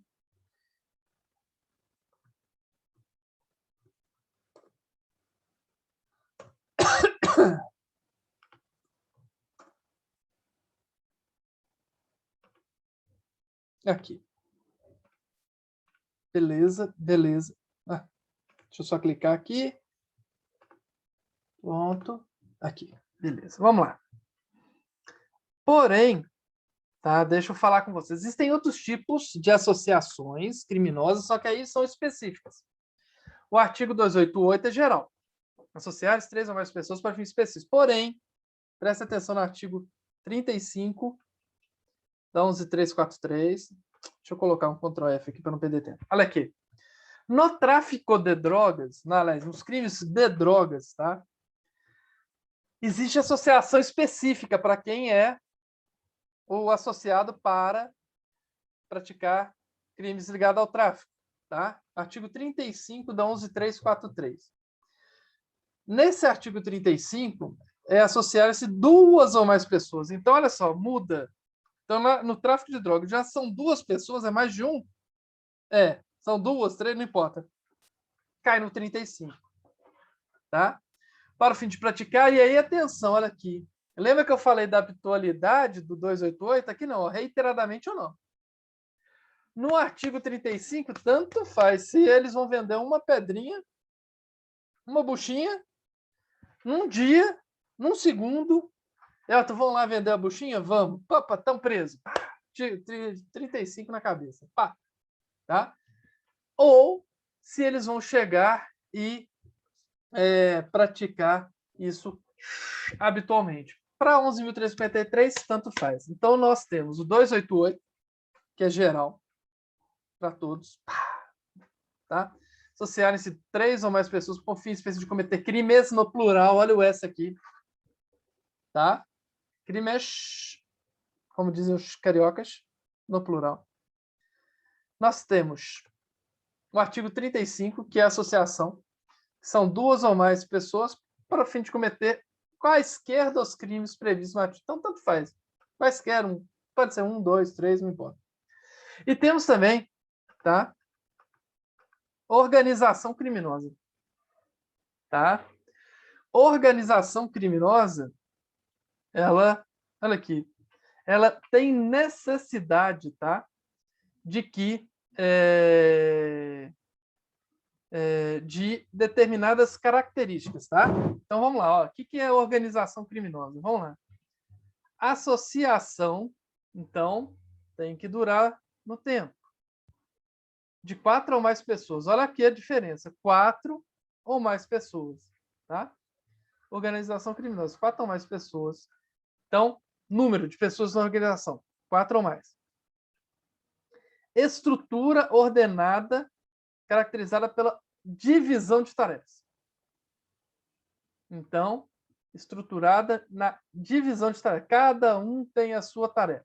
Aqui. Beleza, beleza. Ah, deixa eu só clicar aqui. Pronto. Aqui. Beleza. Vamos lá. Porém, tá? Deixa eu falar com vocês. Existem outros tipos de associações criminosas, só que aí são específicas. O artigo 288 é geral. Associar 3 ou mais pessoas para fins específicos. Porém, preste atenção no artigo 35 da 11.343. Deixa eu colocar um Ctrl F aqui para não perder tempo. Olha aqui. No tráfico de drogas, aliás, nos crimes de drogas, tá? Existe associação específica para quem é o associado para praticar crimes ligados ao tráfico, tá? Artigo 35 da 11.343. Nesse artigo 35, é associar-se 2 ou mais pessoas. Então, olha só, muda. Então, no tráfico de drogas, já são 2 pessoas, é mais de um? São 2, 3, não importa. Cai no 35. Tá? Para o fim de praticar, e aí, atenção, olha aqui. Lembra que eu falei da habitualidade do 288? Aqui não, reiteradamente ou não. No artigo 35, tanto faz se eles vão vender uma pedrinha, uma buchinha, num dia, num segundo. Vão lá vender a buchinha? Vamos. Opa, estão presos. 35 na cabeça. Pá. Tá? Ou se eles vão chegar e praticar isso habitualmente. Para 11.353, tanto faz. Então, nós temos o 288, que é geral, para todos. Tá? Associarem-se 3 ou mais pessoas com fim específico de cometer crimes no plural. Olha o S aqui. Tá? Crimes, como dizem os cariocas, no plural. Nós temos o artigo 35, que é a associação. São 2 ou mais pessoas para o fim de cometer quaisquer dos crimes previstos no artigo. Então, tanto faz. Quaisquer um. Pode ser 1, 2, 3, não importa. E temos também, tá? Organização criminosa. Tá? Organização criminosa, ela, olha aqui, ela tem necessidade, tá? De que de determinadas características, tá? Então vamos lá, ó. O que é organização criminosa? Vamos lá. Associação, então, tem que durar no tempo. De 4 ou mais pessoas. Olha aqui a diferença. 4 ou mais pessoas, tá? Organização criminosa, 4 ou mais pessoas. Então, número de pessoas na organização, 4 ou mais. Estrutura ordenada, caracterizada pela divisão de tarefas. Então, estruturada na divisão de tarefas. Cada um tem a sua tarefa,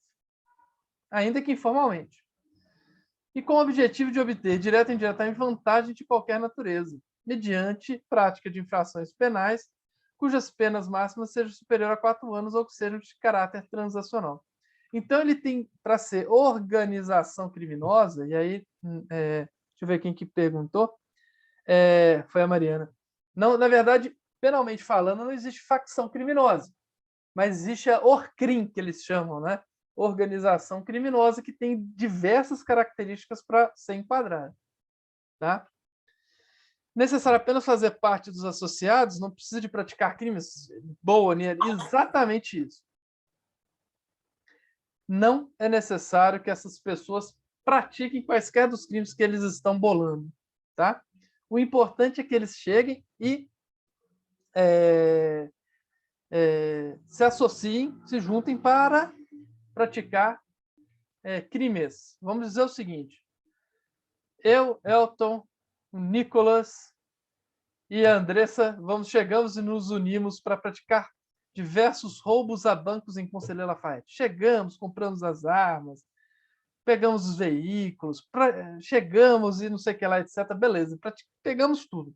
ainda que informalmente. E com o objetivo de obter, direta ou indiretamente, vantagem de qualquer natureza, mediante prática de infrações penais, cujas penas máximas sejam superiores a 4 anos ou que sejam de caráter transacional. Então, ele tem, para ser organização criminosa, e aí, deixa eu ver quem que perguntou, foi a Mariana. Não, na verdade, penalmente falando, não existe facção criminosa, mas existe a ORCRIM, que eles chamam, né? Organização criminosa, que tem diversas características para ser enquadrada. Tá? Necessário apenas fazer parte dos associados, não precisa de praticar crimes. Boa, Nia. Exatamente isso. não é necessário que essas pessoas pratiquem quaisquer dos crimes que eles estão bolando, tá? O importante é que eles cheguem e se associem, se juntem para praticar crimes. Vamos dizer o seguinte: eu, Elton, o Nicolas e a Andressa chegamos e nos unimos para praticar diversos roubos a bancos em Conselheiro Lafayette. Chegamos, compramos as armas, pegamos os veículos, chegamos e não sei o que lá, etc. Beleza, pegamos tudo.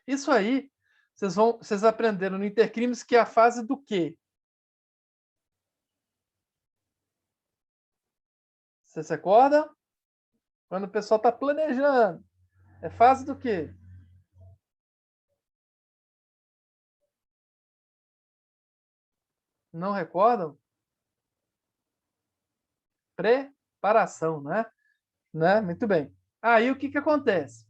Isso aí, vocês aprenderam no Intercrimes, que é a fase do quê? Vocês se recordam? Quando o pessoal está planejando. É fase do quê? Não recordam? Preparação, né? Muito bem. Aí o que acontece?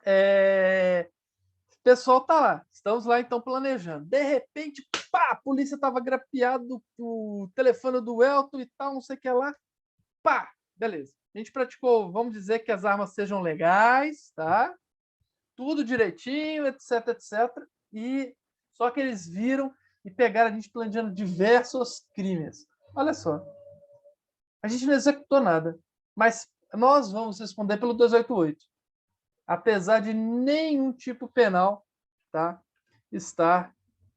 O pessoal tá lá. Estamos lá, então, planejando. De repente, pá, a polícia estava grapeado o telefone do Elton e tal, não sei o que lá. Pá, beleza. A gente praticou, vamos dizer que as armas sejam legais, tá? Tudo direitinho, etc, etc. E só que eles viram e pegaram a gente planejando diversos crimes. Olha só. A gente não executou nada, mas nós vamos responder pelo 288. Apesar de nenhum tipo penal, tá,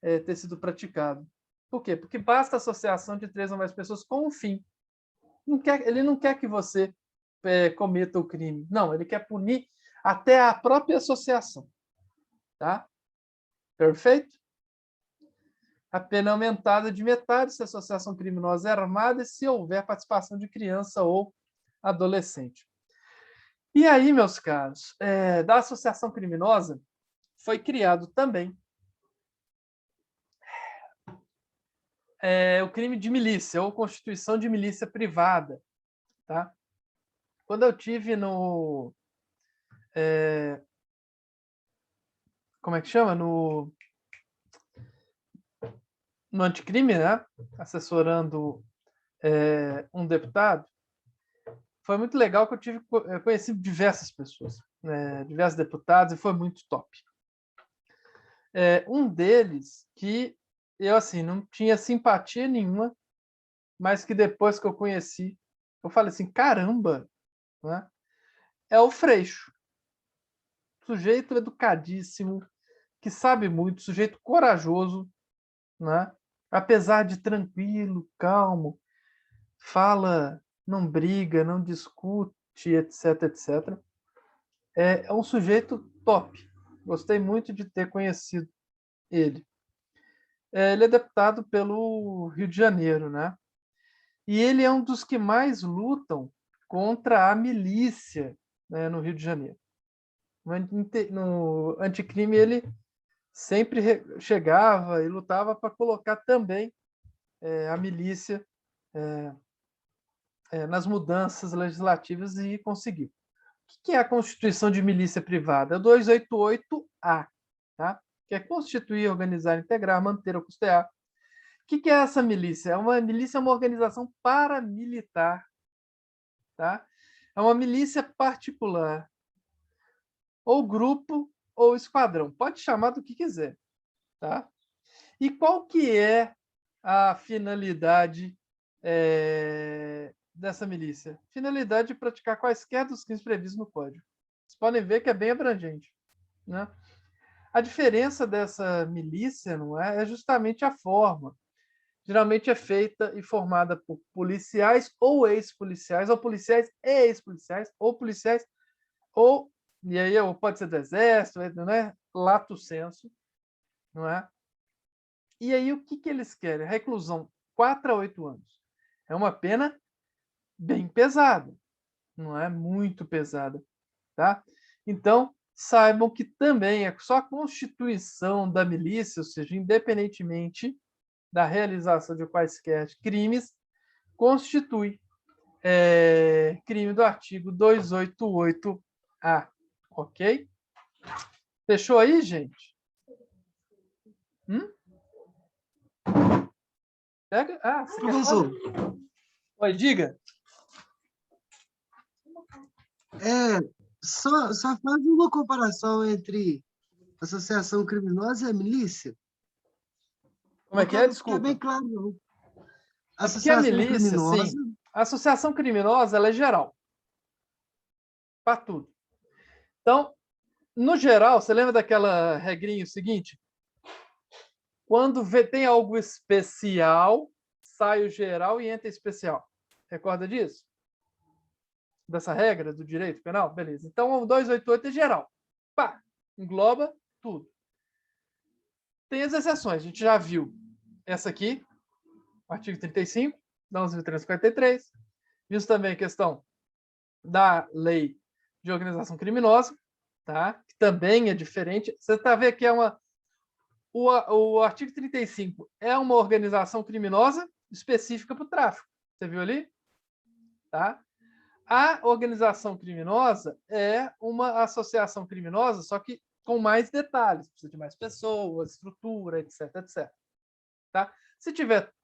ter sido praticado. Por quê? Porque basta a associação de 3 ou mais pessoas com um fim. Ele não quer que você cometa o crime. Não, ele quer punir até a própria associação. Tá? Perfeito? A pena é aumentada de metade se a associação criminosa é armada e se houver participação de criança ou adolescente. E aí, meus caros, da associação criminosa foi criado também o crime de milícia ou constituição de milícia privada. Tá? Quando eu tive no... como é que chama? No anticrime, né? Assessorando um deputado, foi muito legal que eu conheci diversas pessoas, diversos deputados, e foi muito top. Um deles que eu assim não tinha simpatia nenhuma, mas que depois que eu conheci, eu falei assim, caramba, né? É o Freixo. Sujeito educadíssimo, que sabe muito, sujeito corajoso, né? Apesar de tranquilo, calmo, fala, não briga, não discute, etc, etc. É um sujeito top. Gostei muito de ter conhecido ele. Ele é deputado pelo Rio de Janeiro, né? E ele é um dos que mais contra a milícia, né, no Rio de Janeiro. No anticrime, ele sempre chegava e lutava para colocar também a milícia nas mudanças legislativas e conseguiu. O que é a constituição de milícia privada? É o 288A, tá? Que é constituir, organizar, integrar, manter ou custear. O que é essa milícia? Milícia é uma organização paramilitar, tá? É uma milícia particular, ou grupo ou esquadrão. Pode chamar do que quiser, tá? E qual que é a finalidade dessa milícia? Finalidade de praticar quaisquer dos crimes previstos no Código. Vocês podem ver que é bem abrangente, né? A diferença dessa milícia não é justamente a forma. Geralmente é feita e formada por policiais ou ex-policiais, ou policiais e ex-policiais, ou policiais, e aí pode ser do Exército, né? Lato sensu, não é? E aí o que eles querem? Reclusão 4 a 8 anos. É uma pena bem pesada, não é muito pesada, tá? Então, saibam que também é só a constituição da milícia, ou seja, independentemente da realização de quaisquer crimes, constitui crime do artigo 288-A. Ok? Fechou aí, gente? Pega? Você Professor, Oi, diga. Só faz uma comparação entre associação criminosa e a milícia. Como é que é? Porque Desculpa. é bem claro, não. Porque a milícia, sim. A associação criminosa, ela é geral. Para tudo. Então, no geral, você lembra daquela regrinha seguinte? Quando tem algo especial, sai o geral e entra especial. Recorda disso? Dessa regra do direito penal? Beleza. Então, o 288 é geral. Pá, engloba tudo. Tem as exceções. A gente já viu essa aqui, o artigo 35, da 11.343. Vimos também a questão da lei de organização criminosa, tá? Que também é diferente. Você está vendo que é o artigo 35 é uma organização criminosa específica para o tráfico. Você viu ali? Tá? A organização criminosa é uma associação criminosa, só que com mais detalhes. Precisa de mais pessoas, estrutura, etc, etc. Tá?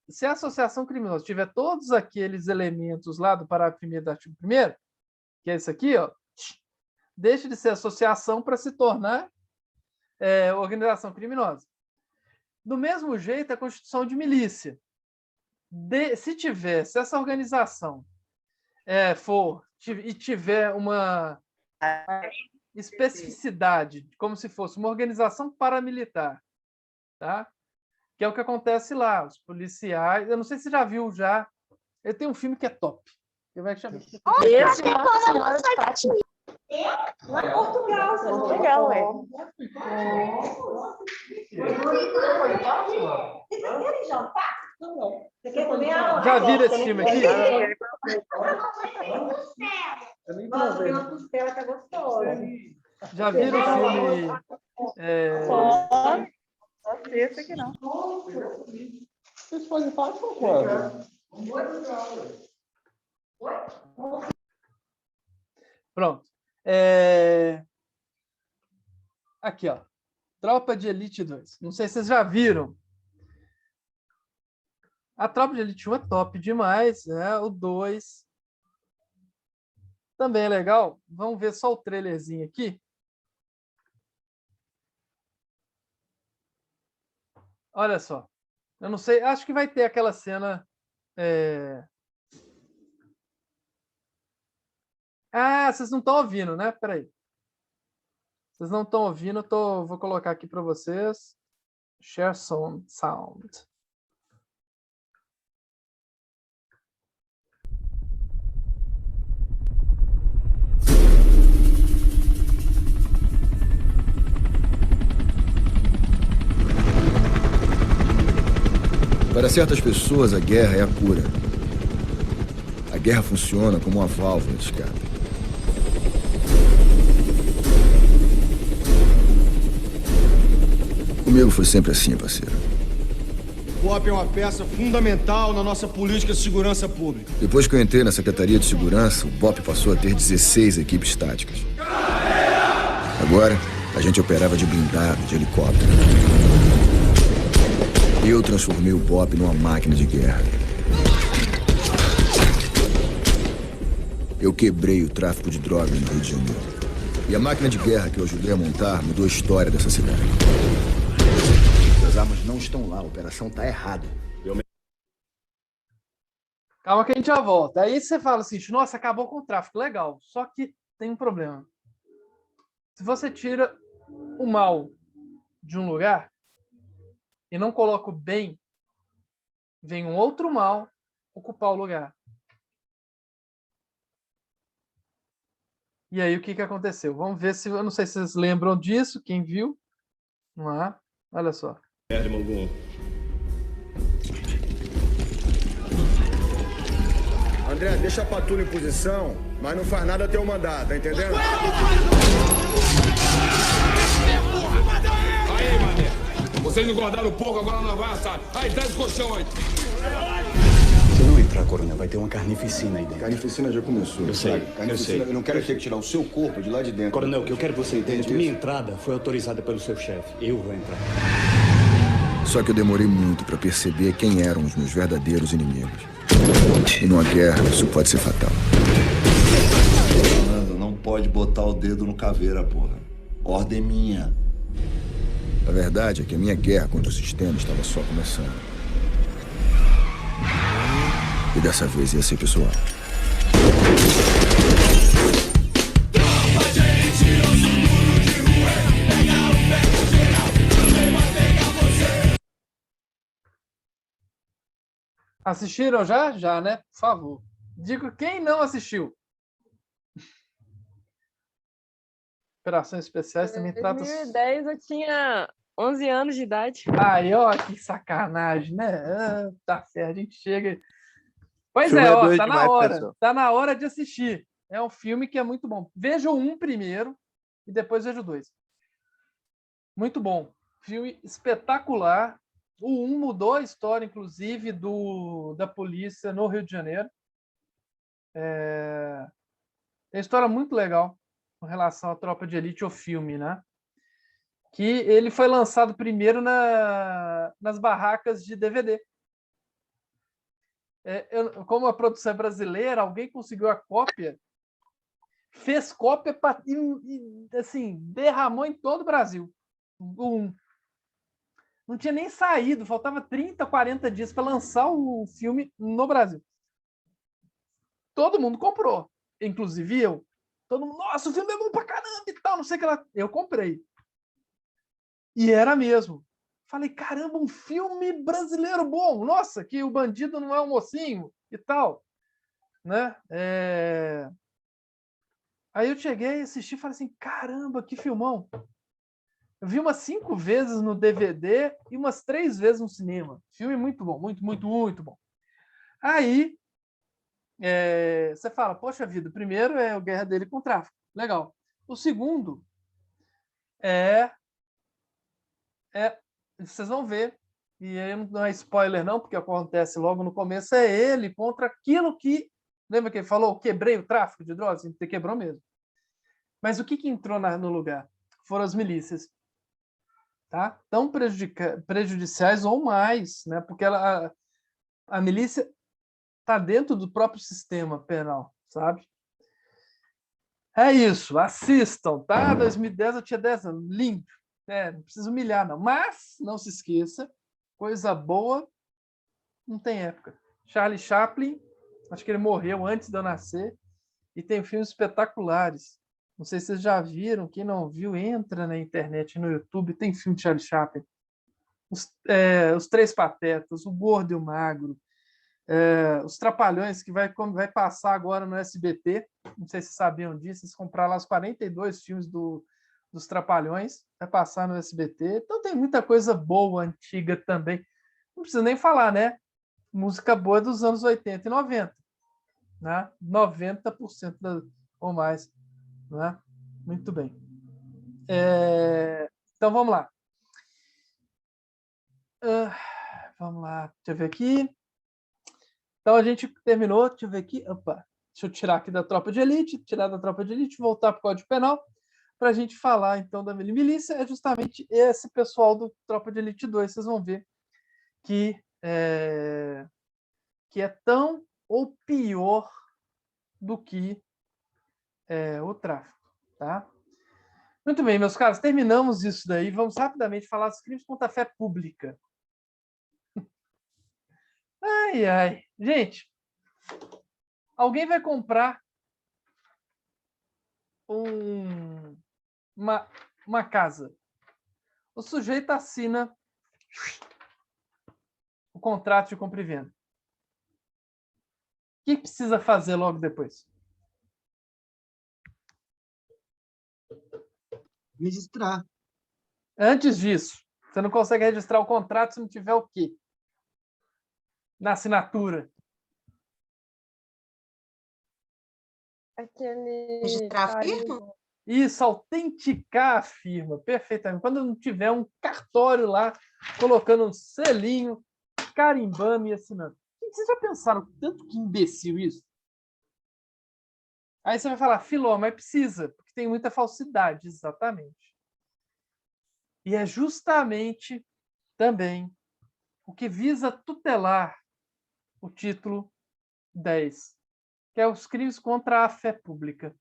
Se a associação criminosa tiver todos aqueles elementos lá do parágrafo 1º do artigo 1º, que é isso aqui, ó, deixa de ser associação para se tornar organização criminosa. Do mesmo jeito, a constituição de milícia. Se essa organização tiver uma especificidade, como se fosse uma organização paramilitar, tá? Que é o que acontece lá, os policiais. Eu não sei se você já viu já. Ele tem um filme que é top. Como é que chama? Lá em Portugal, Portugal, Já viram esse filme aqui? Já viram o filme? Só esse aqui não. Vocês fazem parte ou quando? Pronto. Aqui, ó. Tropa de Elite 2. Não sei se vocês já viram. A Tropa de Elite 1 é top demais, né? O 2 também é legal. Vamos ver só o trailerzinho aqui. Olha só. Eu não sei, acho que vai ter aquela cena... Ah, vocês não estão ouvindo, né? Peraí. Vocês não estão ouvindo, vou colocar aqui para vocês. Share sound. Para certas pessoas, a guerra é a cura. A guerra funciona como uma válvula de escape. Comigo foi sempre assim, parceiro. O BOP é uma peça fundamental na nossa política de segurança pública. Depois que eu entrei na Secretaria de Segurança, o BOP passou a ter 16 equipes táticas. Agora, a gente operava de blindado, de helicóptero. Eu transformei o BOP numa máquina de guerra. Eu quebrei o tráfico de drogas no Rio de Janeiro. E a máquina de guerra que eu ajudei a montar mudou a história dessa cidade. As armas não estão lá, a operação tá errada. Calma que a gente já volta. Aí você fala assim, nossa, acabou com o tráfico. Legal, só que tem um problema. Se você tira o mal de um lugar e não coloca o bem, vem um outro mal ocupar o lugar. E aí, o que aconteceu? Vamos ver se... Eu não sei se vocês lembram disso, quem viu. Vamos lá. Olha só. André, deixa a patrulha em posição, mas não faz nada até eu mandar, tá entendendo? Aí, mané. Vocês não guardaram um pouco, agora não vai assar. Aí, traz o colchão aí. Se não entrar, coronel, vai ter uma carnificina aí dentro. Carnificina já começou. Eu sei, eu sei. Eu não quero ter que tirar o seu corpo de lá de dentro. Coronel, o que eu quero que você entenda é que minha entrada foi autorizada pelo seu chefe. Eu vou entrar. Só que eu demorei muito para perceber quem eram os meus verdadeiros inimigos. E numa guerra, isso pode ser fatal. Fernando, não pode botar o dedo no caveira, porra. Ordem minha. A verdade é que a minha guerra contra o sistema estava só começando. E dessa vez ia ser pessoal. Assistiram já? Já, né? Por favor. Digo quem não assistiu. Operações Especiais também Em trata... 2010 eu tinha 11 anos de idade. Aí, ó, que sacanagem, né? Ah, tá certo, a gente chega... Pois Filme é, ó, doido tá na demais, hora. pessoal. Tá na hora de assistir. É um filme que é muito bom. Veja o 1 primeiro e depois veja o 2. Muito bom. Filme espetacular. O 1 mudou a história, inclusive, da polícia no Rio de Janeiro. Tem uma história muito legal com relação à Tropa de Elite, o filme, né? Que ele foi lançado primeiro nas barracas de DVD. Como a produção é brasileira, alguém conseguiu a cópia, fez cópia e assim, derramou em todo o Brasil. Não tinha nem saído, faltava 30, 40 dias para lançar o filme no Brasil. Todo mundo comprou, inclusive eu. Todo mundo, nossa, o filme é bom pra caramba e tal, não sei o que lá. Eu comprei. E era mesmo. Falei, caramba, um filme brasileiro bom. Nossa, que o bandido não é um mocinho e tal. Né? Aí eu cheguei e assisti e falei assim, caramba, que filmão. Eu vi umas 5 vezes no DVD e umas 3 vezes no cinema. Filme muito bom, muito, muito, muito bom. Aí, você fala, poxa vida, o primeiro é a guerra dele com o tráfico. Legal. O segundo vocês vão ver, e aí não é spoiler não, porque acontece logo no começo, é ele contra aquilo que... Lembra que ele falou, quebrei o tráfico de drogas? Ele quebrou mesmo. Mas o que entrou no lugar? Foram as milícias. Tá? Tão prejudiciais ou mais, né? Porque a milícia está dentro do próprio sistema penal, sabe? É isso, assistam, tá? 2010 eu tinha 10 anos, lindo. Não precisa humilhar, não. Mas, não se esqueça, coisa boa não tem época. Charlie Chaplin, acho que ele morreu antes de eu nascer, e tem filmes espetaculares. Não sei se vocês já viram, quem não viu, entra na internet, no YouTube, tem filme de Charlie Chaplin. Os Três Patetas, O Gordo e o Magro, Os Trapalhões, que vai passar agora no SBT, não sei se vocês sabiam disso, eles compraram lá os 42 filmes dos Trapalhões, vai passar no SBT. Então tem muita coisa boa, antiga também. Não precisa nem falar, né? Música boa dos anos 80 e 90. Né? 90% ou mais. Né? Muito bem. Então vamos lá. Vamos lá, deixa eu ver aqui. Então a gente terminou, deixa eu ver aqui. Opa, deixa eu tirar aqui da Tropa de Elite, voltar para o Código Penal, para a gente falar então da milícia. É justamente esse pessoal do Tropa de Elite 2, vocês vão ver que é tão ou pior do que o tráfico. Tá? Muito bem, meus caros, terminamos isso daí. Vamos rapidamente falar dos crimes contra a fé pública. Ai, ai. Gente, alguém vai comprar uma casa. O sujeito assina o contrato de compra e venda. O que precisa fazer logo depois? Registrar. Antes disso, você não consegue registrar o contrato se não tiver o quê? Na assinatura. Registrar a firma? Isso, autenticar a firma, perfeitamente. Quando não tiver um cartório lá, colocando um selinho, carimbando e assinando. Vocês já pensaram tanto que imbecil isso? Aí você vai falar, Filó, mas precisa, porque tem muita falsidade, exatamente. E é justamente também o que visa tutelar o título 10, que é os crimes contra a fé pública.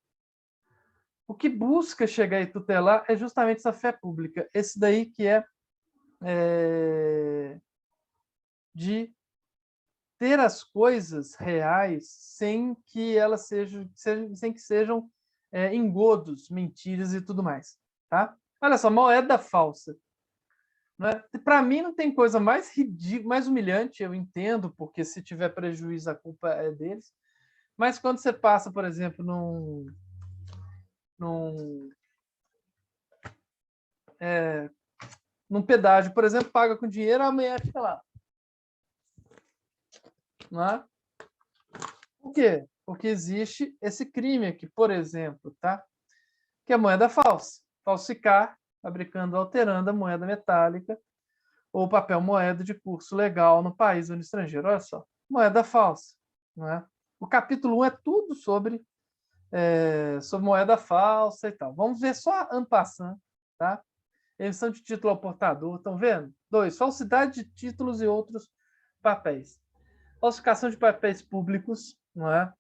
O que busca chegar e tutelar é justamente essa fé pública. Esse daí que é de ter as coisas reais sem que elas sejam engodos, mentiras e tudo mais. Tá? Olha só, moeda falsa. Para mim, não tem coisa mais ridícula, mais humilhante, eu entendo, porque se tiver prejuízo, a culpa é deles. Mas quando você passa, por exemplo, num pedágio, por exemplo, paga com dinheiro, amanhã fica lá. Não é? Por quê? Porque existe esse crime aqui, por exemplo, tá? Que é moeda falsa. Falsificar, fabricando ou alterando a moeda metálica ou papel moeda de curso legal no país ou no estrangeiro. Olha só, moeda falsa. Não é? O capítulo 1 é tudo sobre moeda falsa e tal. Vamos ver só en passant, tá? Emissão de título ao portador, estão vendo? 2. Falsidade de títulos e outros papéis. Falsificação de papéis públicos, não é?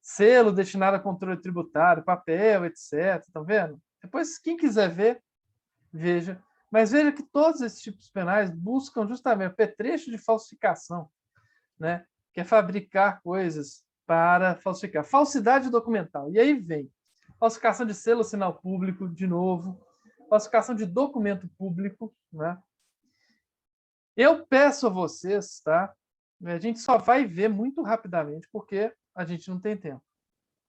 Selo destinado a controle tributário, papel, etc. Estão vendo? Depois, quem quiser ver, veja. Mas veja que todos esses tipos penais buscam justamente o petrecho de falsificação, né? Que é fabricar coisas para falsificar. Falsidade documental. E aí vem falsificação de selo ou sinal público, de novo. Falsificação de documento público, né? Eu peço a vocês, tá? A gente só vai ver muito rapidamente, porque a gente não tem tempo.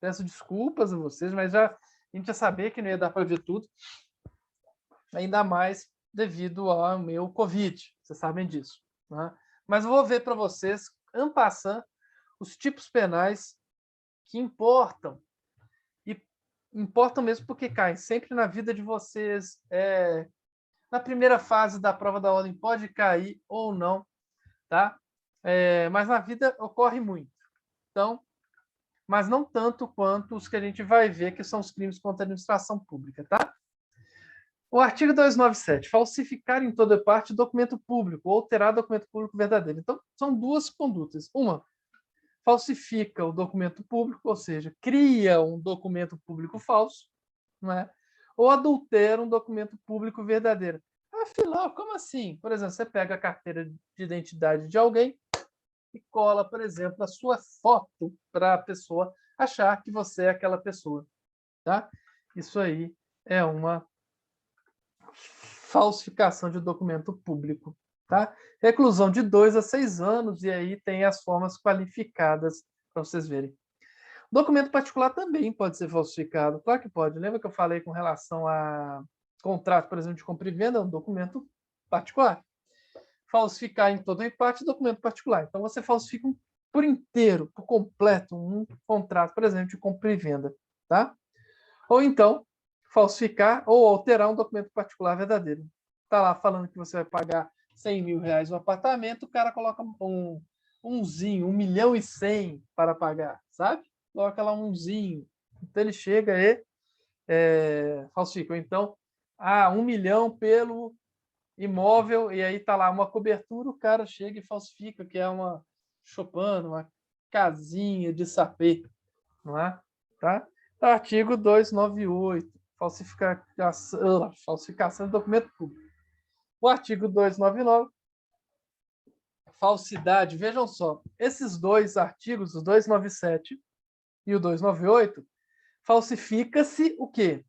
Peço desculpas a vocês, mas a gente já sabia que não ia dar para ver tudo, ainda mais devido ao meu Covid, vocês sabem disso. Né? Mas eu vou ver para vocês, en passant, os tipos penais que importam. E importam mesmo porque caem sempre na vida de vocês. Na primeira fase da prova da ordem pode cair ou não, tá? Mas na vida ocorre muito. Então, mas não tanto quanto os que a gente vai ver, que são os crimes contra a administração pública, tá? O artigo 297, falsificar em toda parte documento público ou alterar documento público verdadeiro. Então, são duas condutas. Uma, falsifica o documento público, ou seja, cria um documento público falso, não é? Ou adultera um documento público verdadeiro. Afinal, como assim? Por exemplo, você pega a carteira de identidade de alguém e cola, por exemplo, a sua foto para a pessoa achar que você é aquela pessoa. Tá? Isso aí é uma falsificação de documento público. Tá? Reclusão de 2 a 6 anos, e aí tem as formas qualificadas para vocês verem. Documento particular também pode ser falsificado. Claro que pode. Lembra que eu falei com relação a contrato, por exemplo, de compra e venda? É um documento particular. Falsificar em todo e parte documento particular. Então, você falsifica por inteiro, por completo, um contrato, por exemplo, de compra e venda. Tá? Ou então, falsificar ou alterar um documento particular verdadeiro. Está lá falando que você vai pagar 100 mil reais no apartamento, o cara coloca umzinho, 1.100.000 para pagar, sabe? Coloca lá umzinho. Então, ele chega e falsifica. Então, 1 milhão pelo imóvel, e aí está lá uma cobertura, o cara chega e falsifica, que é uma chopana, uma casinha de sapê, não é? Tá? Artigo 298, falsificação de documento público. O artigo 299, falsidade. Vejam só, esses dois artigos, o 297 e o 298, falsifica-se o quê?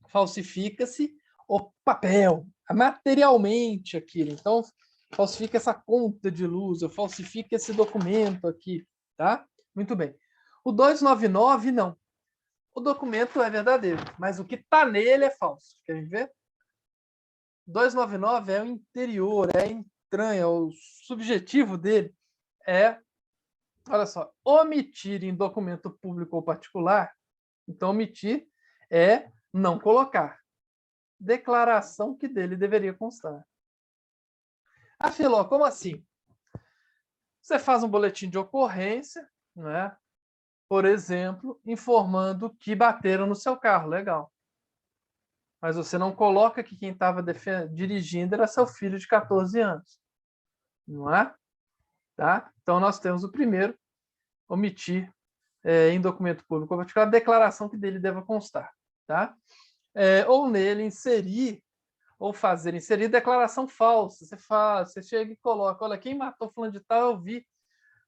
Falsifica-se o papel, materialmente aquilo. Então, falsifica essa conta de luz, eu falsifico esse documento aqui, tá? Muito bem. O 299, não. O documento é verdadeiro, mas o que está nele é falso. Quer ver? 299 é o interior, é a entranha, o subjetivo dele é, olha só, omitir em documento público ou particular. Então, omitir é não colocar. Declaração que dele deveria constar. Filó, como assim? Você faz um boletim de ocorrência, né? Por exemplo, informando que bateram no seu carro, legal. Mas você não coloca que quem estava dirigindo era seu filho de 14 anos. Não é? Tá? Então, nós temos o primeiro, omitir em documento público ou particular a declaração que dele deva constar, tá? Ou nele inserir ou fazer inserir declaração falsa. Você chega e coloca, olha, quem matou fulano de tal, eu vi,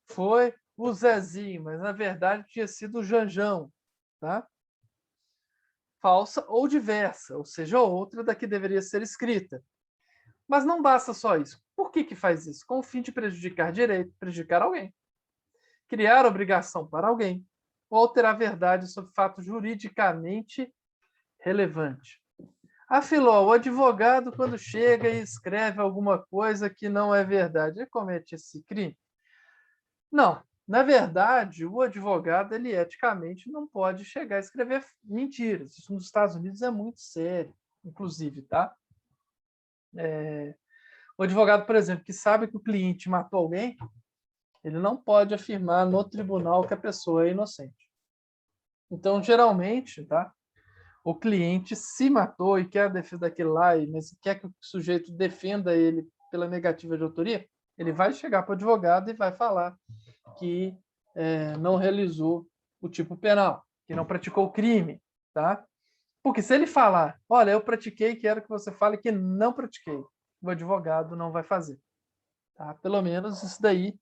foi o Zezinho, mas na verdade tinha sido o Janjão, tá? Falsa ou diversa, ou seja, outra da que deveria ser escrita. Mas não basta só isso. Por que faz isso? Com o fim de prejudicar direito, prejudicar alguém, criar obrigação para alguém, ou alterar a verdade sobre fato juridicamente relevante. Afiló, o advogado, quando chega e escreve alguma coisa que não é verdade, ele comete esse crime? Não. Na verdade, o advogado, ele eticamente não pode chegar a escrever mentiras. Isso nos Estados Unidos é muito sério, inclusive, tá? O advogado, por exemplo, que sabe que o cliente matou alguém, ele não pode afirmar no tribunal que a pessoa é inocente. Então, geralmente, tá? O cliente se matou e quer a defesa daquele lá, mas quer que o sujeito defenda ele pela negativa de autoria, ele vai chegar para o advogado e vai falar que não realizou o tipo penal, que não praticou o crime, tá? Porque se ele falar, olha, eu pratiquei, quero que você fale que não pratiquei, o advogado não vai fazer, tá? Pelo menos isso daí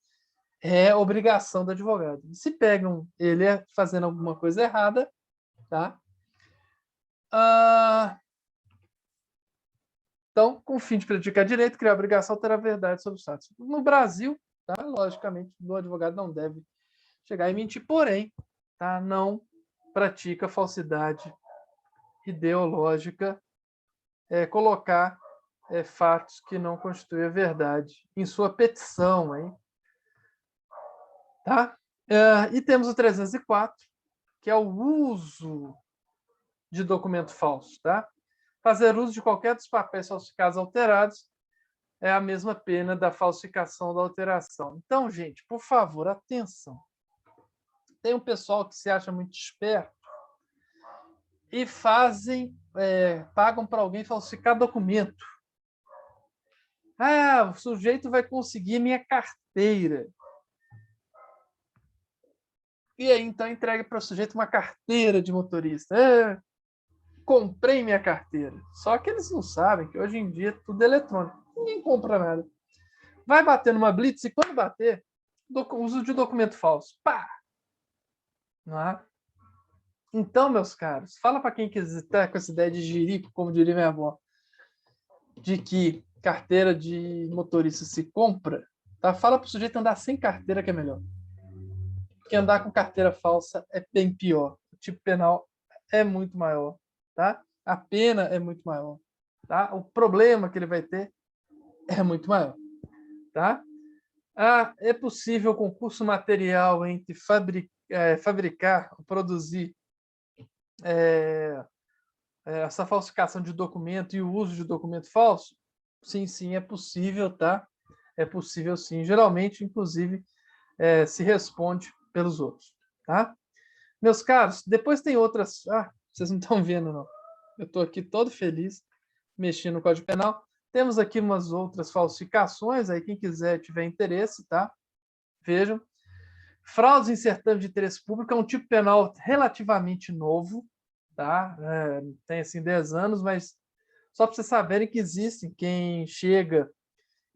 é obrigação do advogado. Se pegam ele fazendo alguma coisa errada, tá? Então, com o fim de praticar direito, criar obrigação, ter a verdade sobre os fatos. No Brasil, tá? Logicamente, o advogado não deve chegar e mentir, porém, tá? Não pratica falsidade ideológica, colocar fatos que não constituem a verdade em sua petição, hein? Tá? E temos o 304, que é o uso de documento falso, tá? Fazer uso de qualquer dos papéis falsificados alterados é a mesma pena da falsificação da alteração. Então, gente, por favor, atenção. Tem um pessoal que se acha muito esperto e pagam para alguém falsificar documento. O sujeito vai conseguir minha carteira. E aí, então, entrega para o sujeito uma carteira de motorista. Comprei minha carteira. Só que eles não sabem que hoje em dia é tudo eletrônico. Ninguém compra nada. Vai bater numa blitz e quando bater, uso de documento falso. Pá! Não é? Então, meus caros, fala para quem quiser estar com essa ideia de jirico, como diria minha avó, de que carteira de motorista se compra, tá? Fala para o sujeito andar sem carteira que é melhor. Porque andar com carteira falsa é bem pior. O tipo penal é muito maior. Tá? A pena é muito maior, tá? O problema que ele vai ter é muito maior, tá? É possível concurso material entre fabricar, produzir essa falsificação de documento e o uso de documento falso? Sim, é possível, tá? É possível, sim. Geralmente, inclusive, se responde pelos outros, tá? Meus caros, depois tem outras... vocês não estão vendo, não. Eu estou aqui todo feliz, mexendo no Código Penal. Temos aqui umas outras falsificações, aí quem quiser, tiver interesse, tá? Vejam. Fraudes em certame de interesse público é um tipo penal relativamente novo, tá? Tem, assim, 10 anos, mas só para vocês saberem que existem quem chega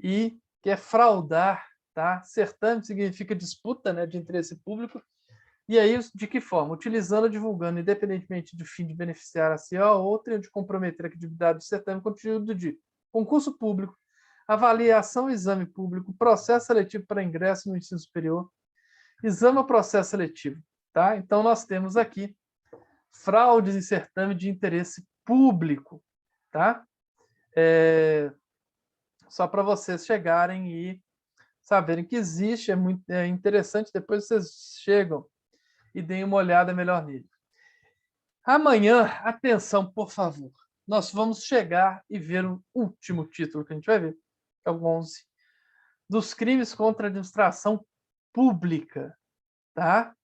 e quer fraudar, tá? Certame significa disputa, né, de interesse público. E aí, de que forma? Utilizando ou divulgando, independentemente do fim de beneficiar a si ou a outra, e de comprometer a credibilidade do certame, conteúdo de concurso público, avaliação e exame público, processo seletivo para ingresso no ensino superior, exame ou processo seletivo. Tá? Então, nós temos aqui fraudes em certame de interesse público. Tá? Só para vocês chegarem e saberem que existe, é muito interessante, depois vocês chegam e deem uma olhada melhor nele. Amanhã, atenção, por favor. Nós vamos chegar e ver o último título que a gente vai ver, que é o 11, dos crimes contra a administração pública. Tá?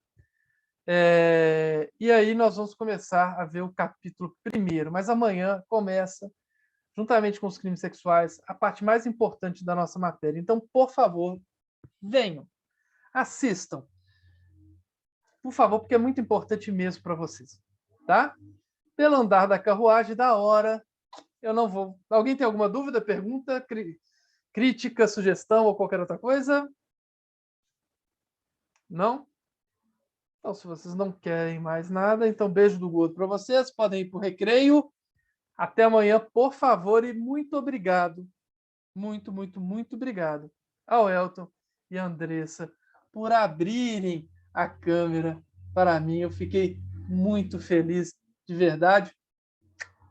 E aí nós vamos começar a ver o capítulo 1º, mas amanhã começa, juntamente com os crimes sexuais, a parte mais importante da nossa matéria. Então, por favor, venham, assistam. por favor, porque é muito importante mesmo para vocês, tá? Pelo andar da carruagem, da hora, eu não vou... Alguém tem alguma dúvida, pergunta, crítica, sugestão ou qualquer outra coisa? Não? Então, se vocês não querem mais nada, então beijo do gordo para vocês, podem ir para o recreio. Até amanhã, por favor, e muito obrigado. Muito, muito, muito obrigado ao Elton e a Andressa por abrirem a câmera para mim. Eu fiquei muito feliz, de verdade.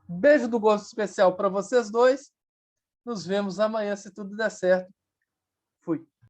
Beijo do gosto especial para vocês dois. Nos vemos amanhã, se tudo der certo. Fui.